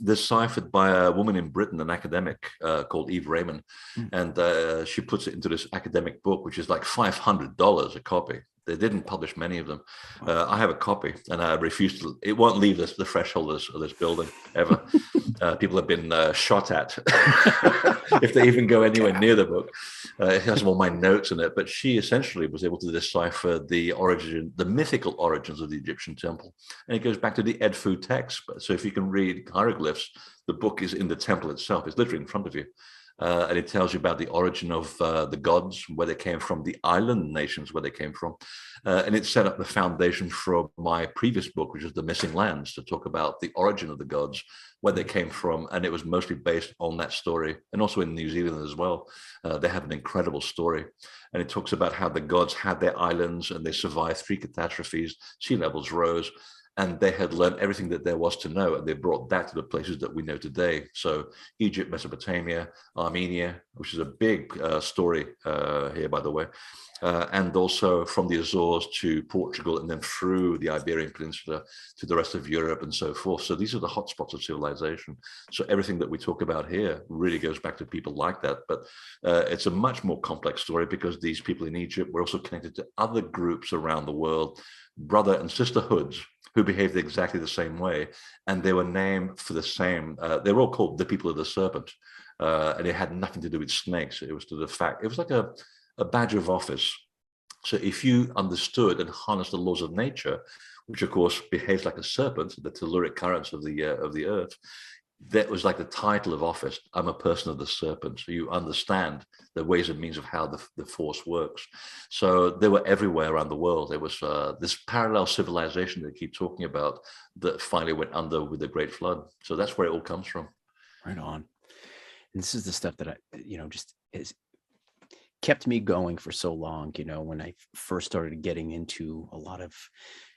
deciphered by a woman in Britain, an academic called Eve Raymond, and she puts it into this academic book, which is like $500 a copy. They didn't publish many of them. I have a copy, and I refuse to. It won't leave the threshold of this building ever. People have been shot at if they even go anywhere near the book. It has all my notes in it. But she essentially was able to decipher the mythical origins of the Egyptian temple, and it goes back to the Edfu text. So if you can read hieroglyphs, the book is in the temple itself. It's literally in front of you. And it tells you about the origin of the gods, where they came from, the island nations where they came from. And it set up the foundation for my previous book, which is The Missing Lands, to talk about the origin of the gods, where they came from. And it was mostly based on that story. And also in New Zealand as well. They have an incredible story. And it talks about how the gods had their islands and they survived 3 catastrophes, sea levels rose, and they had learned everything that there was to know, and they brought that to the places that we know today. So Egypt, Mesopotamia, Armenia, which is a big story here, by the way, and also from the Azores to Portugal, and then through the Iberian Peninsula to the rest of Europe and so forth. So these are the hotspots of civilization. So everything that we talk about here really goes back to people like that. But it's a much more complex story, because these people in Egypt were also connected to other groups around the world, brother and sisterhoods, who behaved exactly the same way, and they were named for the same. They were all called the people of the serpent, and it had nothing to do with snakes. It was to the fact, it was like a badge of office. So if you understood and harnessed the laws of nature, which of course behaves like a serpent, the telluric currents of the earth, that was like the title of office. I'm a person of the serpent. So you understand the ways and means of how the force works. So they were everywhere around the world. There was this parallel civilization they keep talking about that finally went under with the Great Flood. So that's where it all comes from. Right on. And this is the stuff that just is kept me going for so long. When I first started getting into a lot of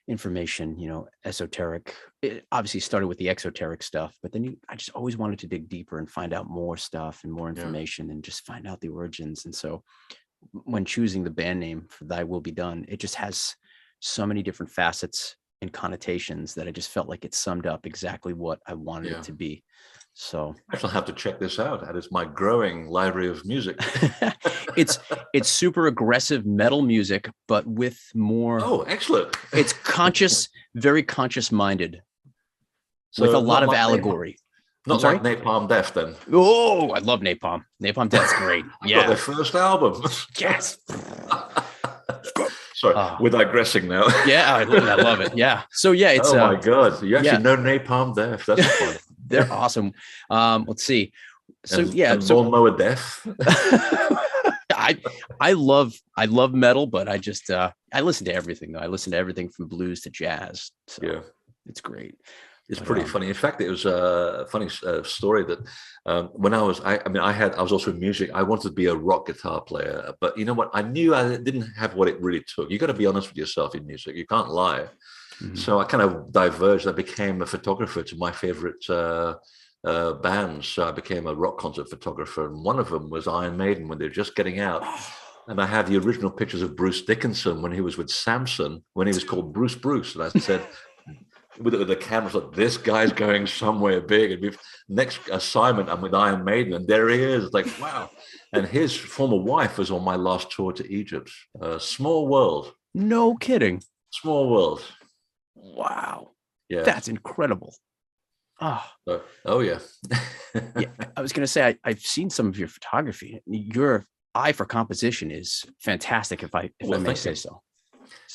information, esoteric. It obviously started with the exoteric stuff, but then I just always wanted to dig deeper and find out more stuff and more information and just find out the origins. And so when choosing the band name for Thy Will Be Done, it just has so many different facets and connotations that I just felt like it summed up exactly what I wanted it to be. So I shall have to check this out. That is my growing library of music. it's super aggressive metal music, but with more. Oh, excellent. It's conscious, very conscious minded, so with a lot of allegory. Not like Napalm Death, then. Oh, I love Napalm. Napalm Death's great. Yeah, got their first album. Yes. Sorry, we're digressing now. Yeah, I love it. Yeah. So yeah, it's. Oh my God, you actually know Napalm Death. That's fun. They're awesome. Let's see. So and Lawnmower Death. I love metal, but I just I listen to everything though. I listen to everything from blues to jazz. So yeah, it's great. It's pretty funny. In fact, it was a funny story that when I was also in music. I wanted to be a rock guitar player, but you know what? I knew I didn't have what it really took. You got to be honest with yourself in music. You can't lie. Mm-hmm. So I kind of diverged. I became a photographer to my favorite bands. So I became a rock concert photographer, and one of them was Iron Maiden when they were just getting out. And I have the original pictures of Bruce Dickinson when he was with Samson, when he was called Bruce. And I said, with the cameras, like, this guy's going somewhere big. And next assignment, I'm with Iron Maiden, and there he is. Like, wow. And his former wife was on my last tour to Egypt. Small world. No kidding. Small world. Wow. Yeah. That's incredible. Oh yeah. Yeah. I was going to say, I've seen some of your photography. Your eye for composition is fantastic, if I may say so.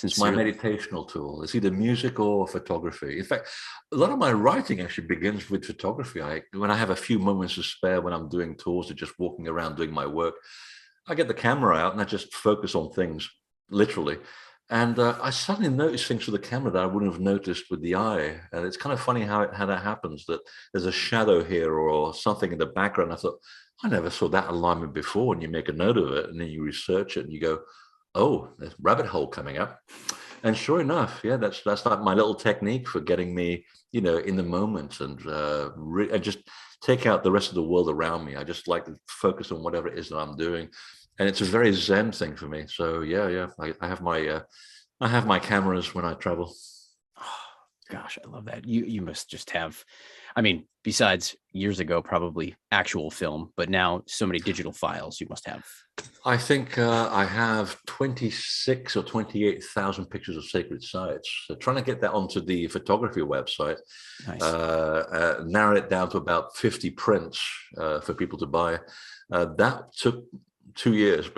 It's my meditational tool. It's either music or photography. In fact, a lot of my writing actually begins with photography. When I have a few moments to spare when I'm doing tours or just walking around doing my work, I get the camera out and I just focus on things, literally. And I suddenly notice things with the camera that I wouldn't have noticed with the eye. And it's kind of funny how that happens, that there's a shadow here or something in the background. I thought, I never saw that alignment before. And you make a note of it and then you research it and you go, oh, there's a rabbit hole coming up. And sure enough, yeah, that's like my little technique for getting me, in the moment and just take out the rest of the world around me. I just like to focus on whatever it is that I'm doing. And it's a very Zen thing for me. So yeah, I have my cameras when I travel. Oh, gosh, I love that. You must just have, besides years ago, probably actual film, but now so many digital files you must have. I think I have 26 or 28,000 pictures of sacred sites. So trying to get that onto the photography website, nice. Narrow it down to about 50 prints for people to buy. That took 2 years.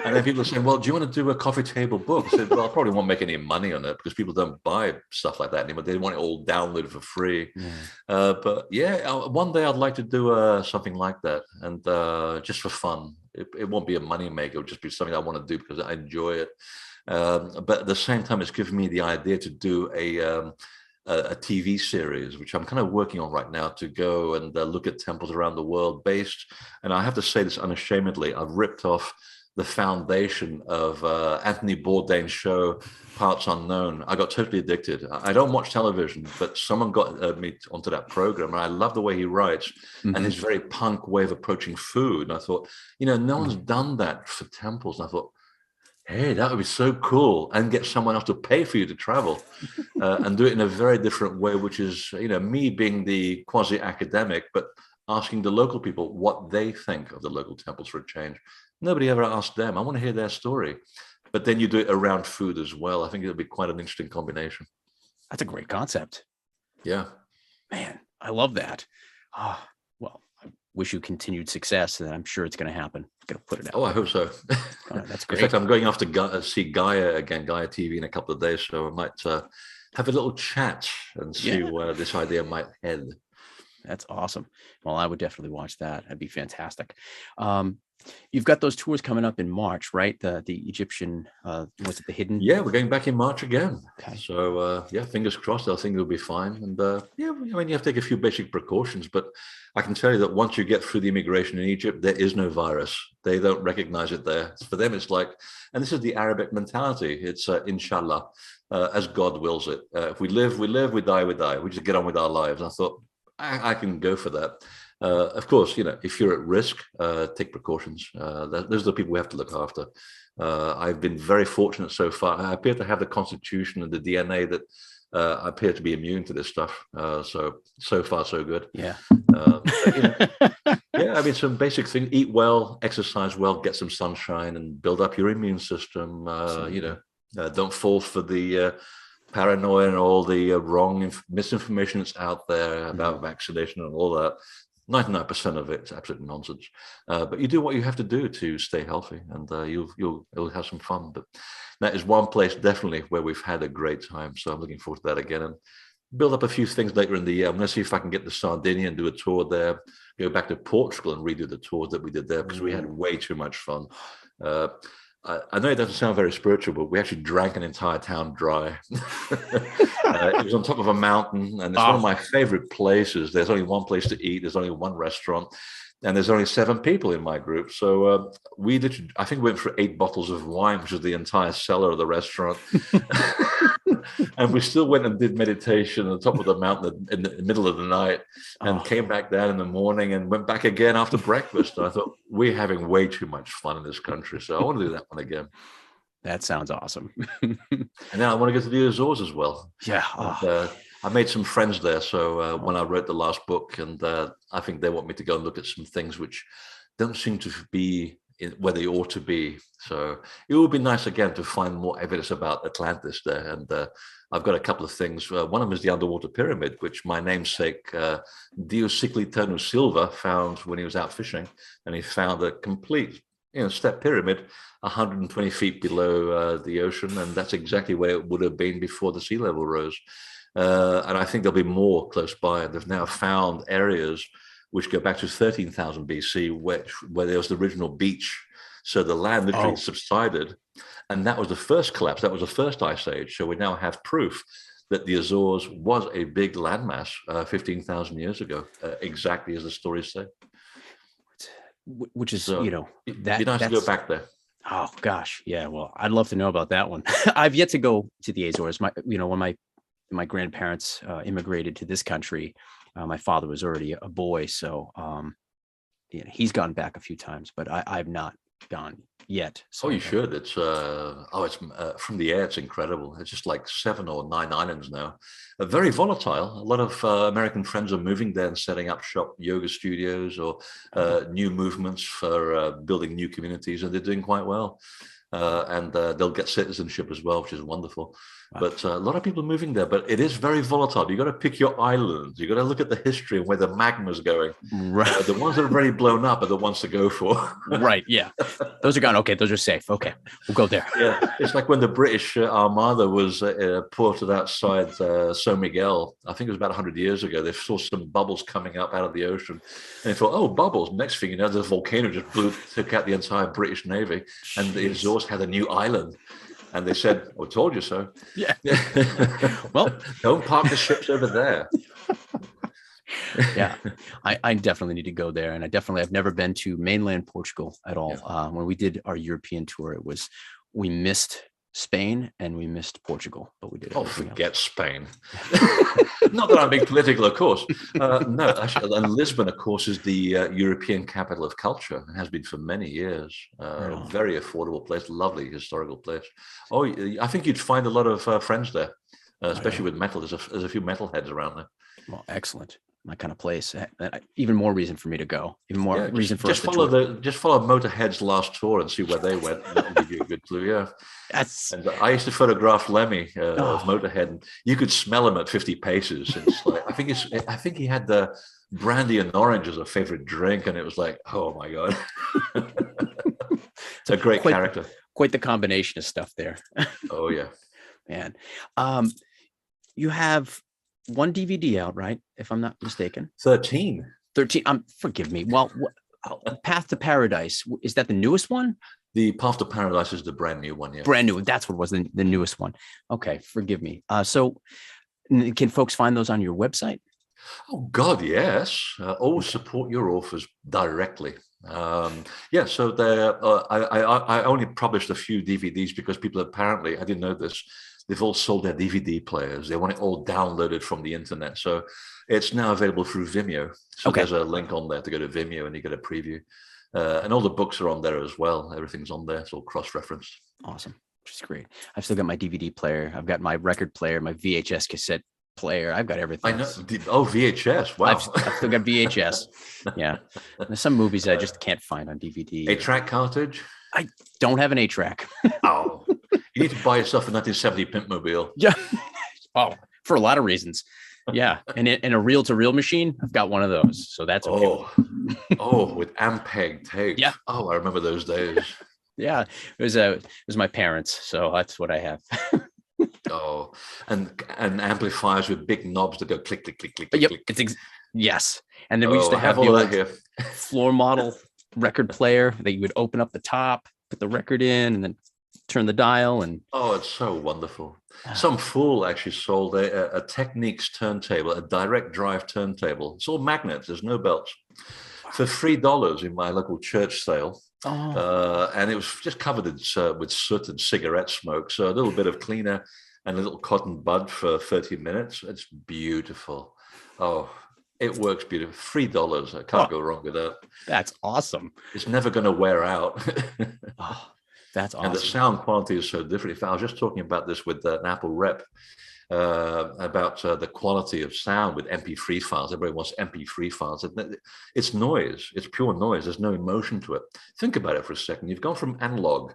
And then people are saying, well, do you want to do a coffee table book? I said, well, I probably won't make any money on it because people don't buy stuff like that anymore. They want it all downloaded for free. But yeah, one day I'd like to do something like that. And just for fun. It won't be a money maker. It'll just be something I want to do because I enjoy it. But at the same time, it's given me the idea to do a TV series, which I'm kind of working on right now, to go and look at temples around the world based. And I have to say this unashamedly, I've ripped off the foundation of Anthony Bourdain's show, Parts Unknown. I got totally addicted. I don't watch television, but someone got me onto that program. And I love the way he writes and his very punk way of approaching food. And I thought, no one's done that for temples. And I thought, hey, that would be so cool, and get someone else to pay for you to travel and do it in a very different way, which is, me being the quasi-academic, but asking the local people what they think of the local temples for a change. Nobody ever asked them. I want to hear their story. But then you do it around food as well. I think it'll be quite an interesting combination. That's a great concept. Yeah. Man, I love that. Well, I wish you continued success, and I'm sure it's going to happen. I'm going to put it out. Oh, I hope so. That's great. In fact, I'm going off to see Gaia again, Gaia TV, in a couple of days. So I might have a little chat and see where this idea might head. That's awesome. Well, I would definitely watch that. That'd be fantastic. You've got those tours coming up in March, right? The Egyptian, was it the Hidden? Yeah, we're going back in March again. Okay. So fingers crossed. I think it'll be fine. And you have to take a few basic precautions, but I can tell you that once you get through the immigration in Egypt, there is no virus. They don't recognize it there. For them, it's like, and this is the Arabic mentality. It's inshallah. as God wills it. If we live, we live. We die, we die. We just get on with our lives. I thought I can go for that. Of course, if you're at risk, take precautions. Those are the people we have to look after. I've been very fortunate so far. I appear to have the constitution and the DNA that I appear to be immune to this stuff. So far, so good. Yeah. Yeah, I mean, some basic things: eat well, exercise well, get some sunshine, and build up your immune system. Don't fall for the paranoia and all the wrong misinformation that's out there about vaccination and all that. 99% of it's absolute nonsense. But you do what you have to do to stay healthy, and you'll have some fun. But that is one place definitely where we've had a great time. So I'm looking forward to that again, and build up a few things later in the year. I'm going to see if I can get to Sardinia and do a tour there. Go back to Portugal and redo the tours that we did there, because we had way too much fun. I know it doesn't sound very spiritual, but we actually drank an entire town dry. It was on top of a mountain, and it's one of my favorite places. There's only one place to eat. There's only one restaurant, and there's only 7 people in my group. So we literally, I think we went for 8 bottles of wine, which is the entire cellar of the restaurant. And we still went and did meditation on the top of the mountain in the middle of the night, and came back down in the morning and went back again after breakfast. And I thought, we're having way too much fun in this country. So I want to do that one again. That sounds awesome. And then I want to go to the Azores as well. Yeah. And, I made some friends there. So when I wrote the last book, and I think they want me to go and look at some things which don't seem to be where they ought to be. So it would be nice again to find more evidence about Atlantis there. And I've got a couple of things. One of them is the underwater pyramid, which my namesake Freddy Silva found when he was out fishing, and he found a complete step pyramid 120 feet below the ocean, and that's exactly where it would have been before the sea level rose. And I think there'll be more close by. They've now found areas which go back to 13,000 BC, where there was the original beach. So the land literally subsided, and that was the first collapse. That was the first ice age. So we now have proof that the Azores was a big landmass 15,000 years ago, exactly as the stories say. Which is, it'd be nice to go back there. Oh gosh, yeah. Well, I'd love to know about that one. I've yet to go to the Azores. When my grandparents immigrated to this country, my father was already a boy, so he's gone back a few times, but I've not gone yet. So you should. It's from the air, it's incredible. It's just like 7 or 9 islands now. Very volatile. A lot of American friends are moving there and setting up shop yoga studios or new movements for building new communities, and they're doing quite well. And they'll get citizenship as well, which is wonderful. Wow. But a lot of people are moving there, but it is very volatile. You got to pick your islands. You got to look at the history and where the magma's going. Right. The ones that are already blown up are the ones to go for. Right. Yeah. Those are gone. Okay. Those are safe. Okay. We'll go there. Yeah. It's like when the British Armada was ported outside San Miguel. I think it was about 100 years ago. They saw some bubbles coming up out of the ocean, and they thought, "Oh, bubbles!" Next thing you know, the volcano just took out the entire British Navy, and the Azores had a new island. And they said, "I told you so." Yeah. Well, don't park the ships over there. Yeah, I definitely need to go there, and I've never been to mainland Portugal at all. Yeah. When we did our European tour, we missed Spain and we missed Portugal, but we did. Forget Spain. Not that I'm being political, of course. No, actually, and Lisbon, of course, is the European capital of culture and has been for many years. Very affordable place, lovely historical place. Oh, I think you'd find a lot of friends there, especially with metal. There's a few metalheads around there. Well, excellent. My kind of place. Even more reason for me to go. Even more reason for us to tour. Just follow Motorhead's last tour and see where they went. That will give you a good clue. Yeah. And I used to photograph Lemmy of Motorhead, and you could smell him at 50 paces. It's like, I think he had the brandy and orange as a favorite drink, and it was like, oh my god, it's a great character. Quite the combination of stuff there. Oh yeah, man. You have one DVD out, right? If I'm not mistaken. 13. Forgive me. Well, Path to Paradise, is that the newest one? The Path to Paradise is the brand new one. Yeah. Brand new. That's what was the newest one. Okay. Forgive me. So can folks find those on your website? Oh God, yes. Always support your authors directly. So I only published a few DVDs because people apparently, I didn't know this, They've all sold their DVD players. They want it all downloaded from the internet. So it's now available through Vimeo. So Okay. there's a link on there to go to Vimeo and you get a preview. And all the books are on there as well. Everything's on there. It's all cross-referenced. Awesome. Which is great. I've still got my DVD player. I've got my record player, my VHS cassette player. I've got everything. I know. Oh, VHS. Wow. I've still got VHS. Yeah. There's some movies I just can't find on DVD. 8-track cartridge? I don't have an 8-track. Oh, you need to buy yourself a 1970 Pimpmobile. Yeah. Oh, for a lot of reasons. Yeah. And in a reel-to-reel machine, I've got one of those. So that's okay. Oh, with Ampeg tape. Yeah. Oh, I remember those days. Yeah. It was my parents. So that's what I have. Oh, and amplifiers with big knobs that go click, click, click, click, Yep. click. Yes. And then we used to have all the that old here. floor model record player that you would open up the top, put the record in, and then turn the dial. And oh, it's so wonderful. Some fool actually sold a Technics turntable, a direct drive turntable. It's all magnets. There's no belts. For $3 in my local church sale. And it was just covered with soot and cigarette smoke. So a little bit of cleaner and a little cotton bud for 30 minutes. It's beautiful. Oh, it works beautiful. $3. I can't go wrong with that. That's awesome. It's never going to wear out. Oh, that's awesome. And the sound quality is so different. I was just talking about this with an Apple rep about the quality of sound with MP3 files. Everybody wants MP3 files. It's noise. It's pure noise. There's no emotion to it. Think about it for a second. You've gone from analog,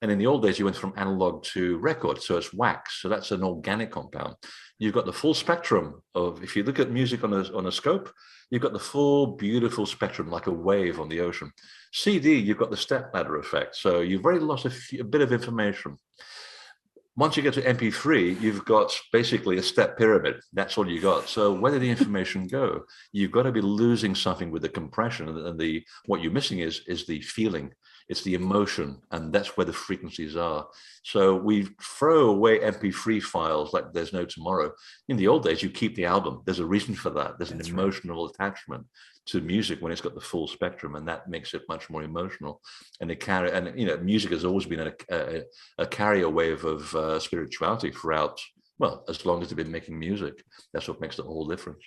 and in the old days, you went from analog to record. So it's wax. So that's an organic compound. You've got the full spectrum of, if you look at music on a scope, you've got the full beautiful spectrum like a wave on the ocean. CD, you've got the stepladder effect. So you've already lost a bit of information. Once you get to MP3, you've got basically a step pyramid. That's all you got. So where did the information go? You've got to be losing something with the compression, and what you're missing is the feeling. It's the emotion, and that's where the frequencies are. So we throw away MP3 files like there's no tomorrow. In the old days, you keep the album. There's a reason for that. There's an emotional attachment to music when it's got the full spectrum, and that makes it much more emotional. And music has always been a carrier wave of spirituality throughout, well, as long as they've been making music. That's what makes the whole difference.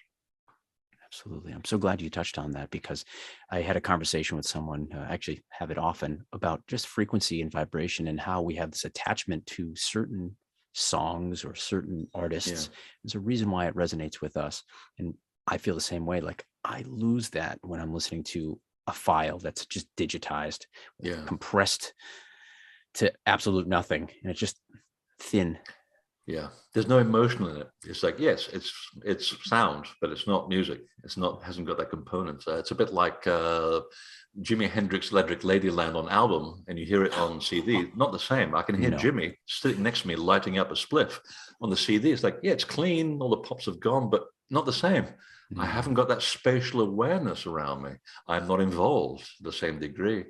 Absolutely. I'm so glad you touched on that, because I had a conversation with someone, I actually have it often, about just frequency and vibration and how we have this attachment to certain songs or certain artists. Yeah. There's a reason why it resonates with us. And I feel the same way. Like, I lose that when I'm listening to a file that's just digitized, compressed to absolute nothing. And it's just thin. Yeah, there's no emotion in it. It's like, yes, it's sound, but it's not music. Hasn't got that component. It's a bit like Jimi Hendrix' Electric Ladyland on album, and you hear it on CD. Not the same. I can hear Jimmy sitting next to me lighting up a spliff on the CD. It's like, yeah, it's clean. All the pops have gone, but not the same. I haven't got that spatial awareness around me. I'm not involved to the same degree.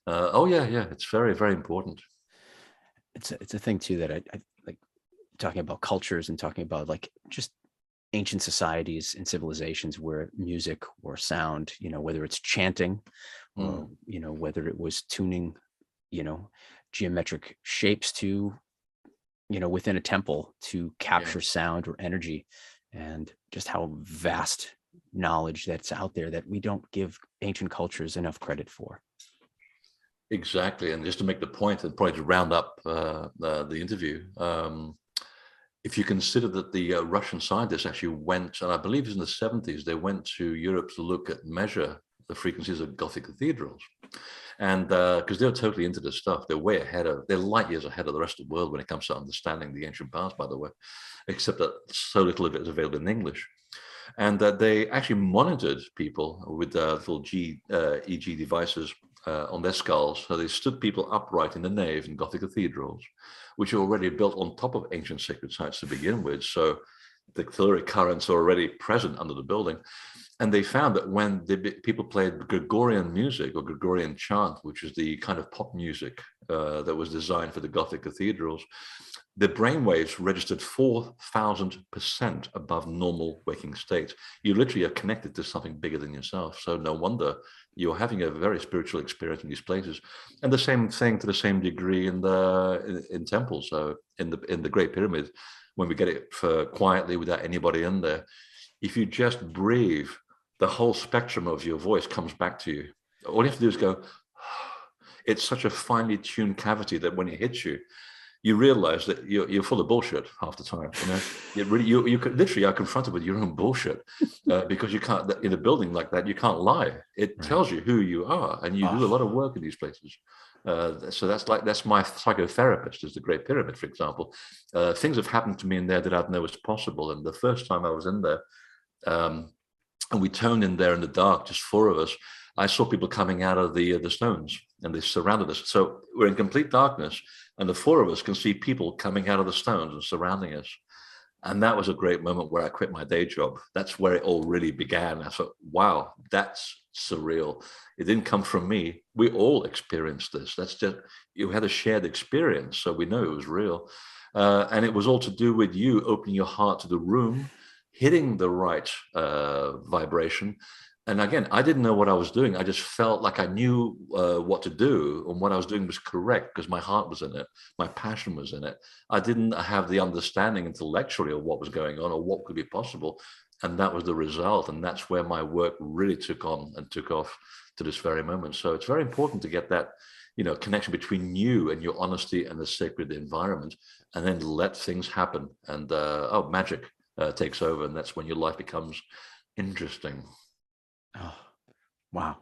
It's very, very important. It's a thing too that I like, talking about cultures and talking about like just ancient societies and civilizations where music or sound, whether it's chanting or, whether it was tuning, geometric shapes to, within a temple to capture sound or energy, and just how vast knowledge that's out there that we don't give ancient cultures enough credit for. Exactly. And just to make the point, and probably to round up the interview, if you consider that the Russian scientists actually went, and I believe it was in the 70s, they went to Europe to measure the frequencies of Gothic cathedrals. And because they're totally into this stuff, they're light years ahead of the rest of the world when it comes to understanding the ancient past, by the way, except that so little of it is available in English. And they actually monitored people with little EEG devices on their skulls. So they stood people upright in the nave in Gothic cathedrals, which are already built on top of ancient sacred sites to begin with. So the telluric currents are already present under the building. And they found that when people played Gregorian music or Gregorian chant, which is the kind of pop music that was designed for the Gothic cathedrals, the brain waves registered 4,000% above normal waking states. You literally are connected to something bigger than yourself. So no wonder you're having a very spiritual experience in these places. And the same thing to the same degree in temples. So in the Great Pyramid, when we get it for quietly without anybody in there, if you just breathe, the whole spectrum of your voice comes back to you. All you have to do is go. It's such a finely tuned cavity that when it hits you, you realize that you're full of bullshit half the time. You literally are confronted with your own bullshit because you can't, in a building like that, you can't lie. It tells you who you are, and you do a lot of work in these places. So that's my psychotherapist, is the Great Pyramid, for example. Things have happened to me in there that I'd know was possible. And the first time I was in there, and we turned in there in the dark, just four of us, I saw people coming out of the stones, and they surrounded us. So we're in complete darkness, and the four of us can see people coming out of the stones and surrounding us. And that was a great moment where I quit my day job. That's where it all really began. I thought, wow, that's surreal. It didn't come from me. We all experienced this. That's just, you had a shared experience, so we know it was real. And it was all to do with you opening your heart to the room, hitting the right vibration. And again, I didn't know what I was doing. I just felt like I knew what to do, and what I was doing was correct because my heart was in it. My passion was in it. I didn't have the understanding intellectually of what was going on or what could be possible. And that was the result. And that's where my work really took on and took off to this very moment. So it's very important to get that, connection between you and your honesty and the sacred environment, and then let things happen. And magic takes over. And that's when your life becomes interesting. Oh, wow.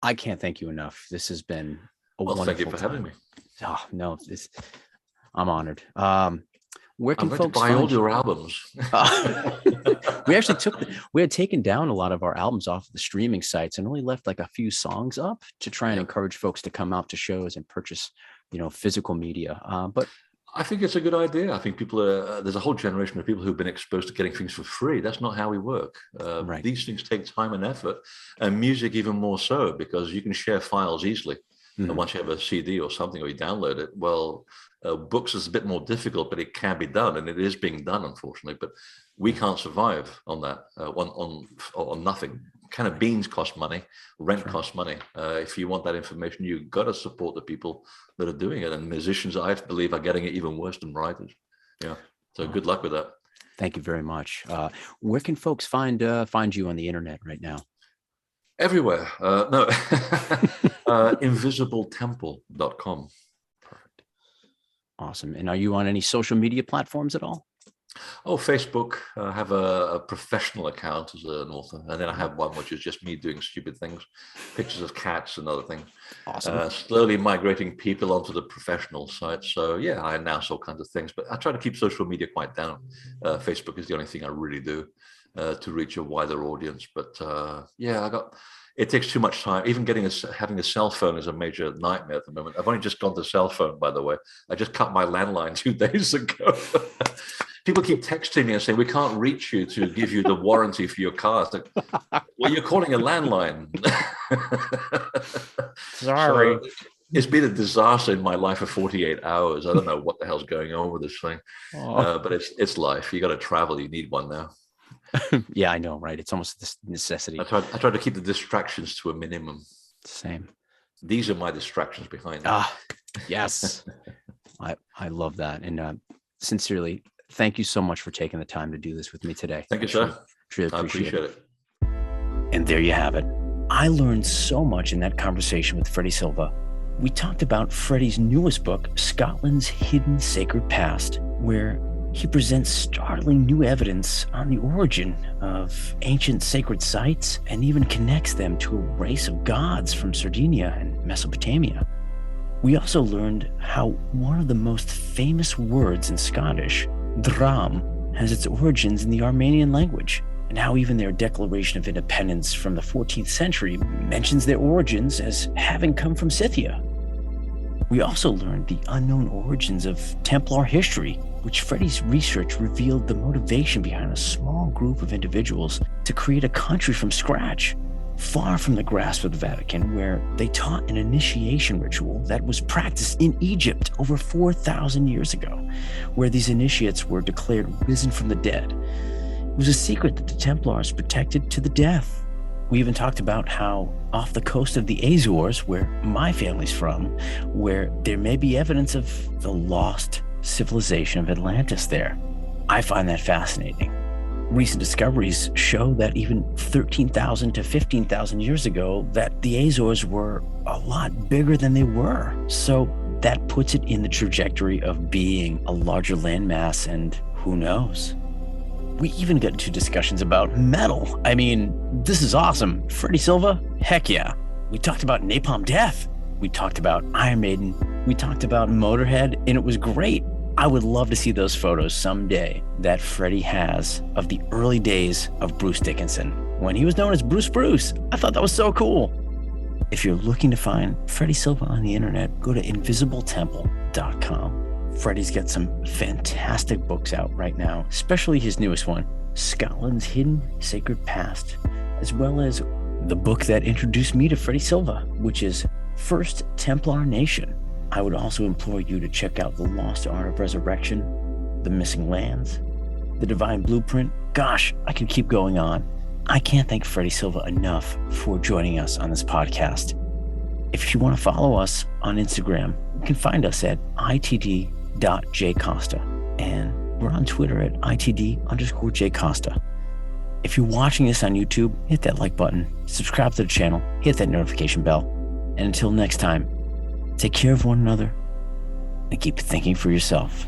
I can't thank you enough. This has been a wonderful thank you for time. having me. Oh, no, I'm honored. Where can I'm going folks to buy find all your albums? We had taken down a lot of our albums off of the streaming sites and only left like a few songs up to try and encourage folks to come out to shows and purchase, physical media. But I think it's a good idea. I think there's a whole generation of people who've been exposed to getting things for free. That's not how we work. Right. These things take time and effort, and music even more so, because you can share files easily. And once you have a CD or something, or you download it, books is a bit more difficult, but it can be done, and it is being done, unfortunately. But we can't survive on that, on nothing. Kind of beans cost money, rent costs money. If you want that information, you've got to support the people that are doing it. And musicians, I believe, are getting it even worse than writers. Yeah. So good luck with that. Thank you very much. Where can folks find you on the internet right now? Everywhere. Invisibletemple.com. Perfect. Awesome. And are you on any social media platforms at all? Oh, Facebook. I have a professional account as an author, and then I have one which is just me doing stupid things, pictures of cats and other things. Awesome. Slowly migrating people onto the professional side. So yeah, I announce all kinds of things, but I try to keep social media quite down. Facebook is the only thing I really do to reach a wider audience. But it takes too much time. Even having a cell phone is a major nightmare at the moment. I've only just gone to cell phone, by the way. I just cut my landline 2 days ago. People keep texting me and saying, we can't reach you to give you the warranty for your car. It's like, well, you're calling a landline. Sorry. So it's been a disaster in my life for 48 hours. I don't know what the hell's going on with this thing. But it's life. You got to travel. You need one now. Yeah, I know, right? It's almost this necessity. I try to keep the distractions to a minimum. Same. These are my distractions behind it. Yes. I love that. And sincerely, thank you so much for taking the time to do this with me today. Thank you, sir. Truly I appreciate it. And there you have it. I learned so much in that conversation with Freddy Silva. We talked about Freddy's newest book, Scotland's Hidden Sacred Past, where he presents startling new evidence on the origin of ancient sacred sites and even connects them to a race of gods from Sardinia and Mesopotamia. We also learned how one of the most famous words in Scottish, dram, has its origins in the Armenian language, and how even their Declaration of Independence from the 14th century mentions their origins as having come from Scythia. We also learned the unknown origins of Templar history, which Freddy's research revealed the motivation behind a small group of individuals to create a country from scratch. far from the grasp of the Vatican, where they taught an initiation ritual that was practiced in Egypt over 4,000 years ago, where these initiates were declared risen from the dead. It was a secret that the Templars protected to the death. We even talked about how off the coast of the Azores, where my family's from, where there may be evidence of the lost civilization of Atlantis there. I find that fascinating. Recent discoveries show that even 13,000 to 15,000 years ago, that the Azores were a lot bigger than they were. So that puts it in the trajectory of being a larger landmass, and who knows? We even got into discussions about metal. I mean, this is awesome. Freddy Silva? Heck yeah. We talked about Napalm Death. We talked about Iron Maiden. We talked about Motorhead, and it was great. I would love to see those photos someday that Freddy has of the early days of Bruce Dickinson, when he was known as Bruce. I thought that was so cool. If you're looking to find Freddy Silva on the internet, go to invisibletemple.com. Freddy's got some fantastic books out right now, especially his newest one, Scotland's Hidden Sacred Past, as well as the book that introduced me to Freddy Silva, which is First Templar Nation. I would also implore you to check out The Lost Art of Resurrection, The Missing Lands, The Divine Blueprint. Gosh, I could keep going on. I can't thank Freddy Silva enough for joining us on this podcast. If you want to follow us on Instagram, you can find us at itd.jcosta, and we're on Twitter at itd_jcosta. If you're watching this on YouTube, hit that like button, subscribe to the channel, hit that notification bell, and until next time, take care of one another and keep thinking for yourself.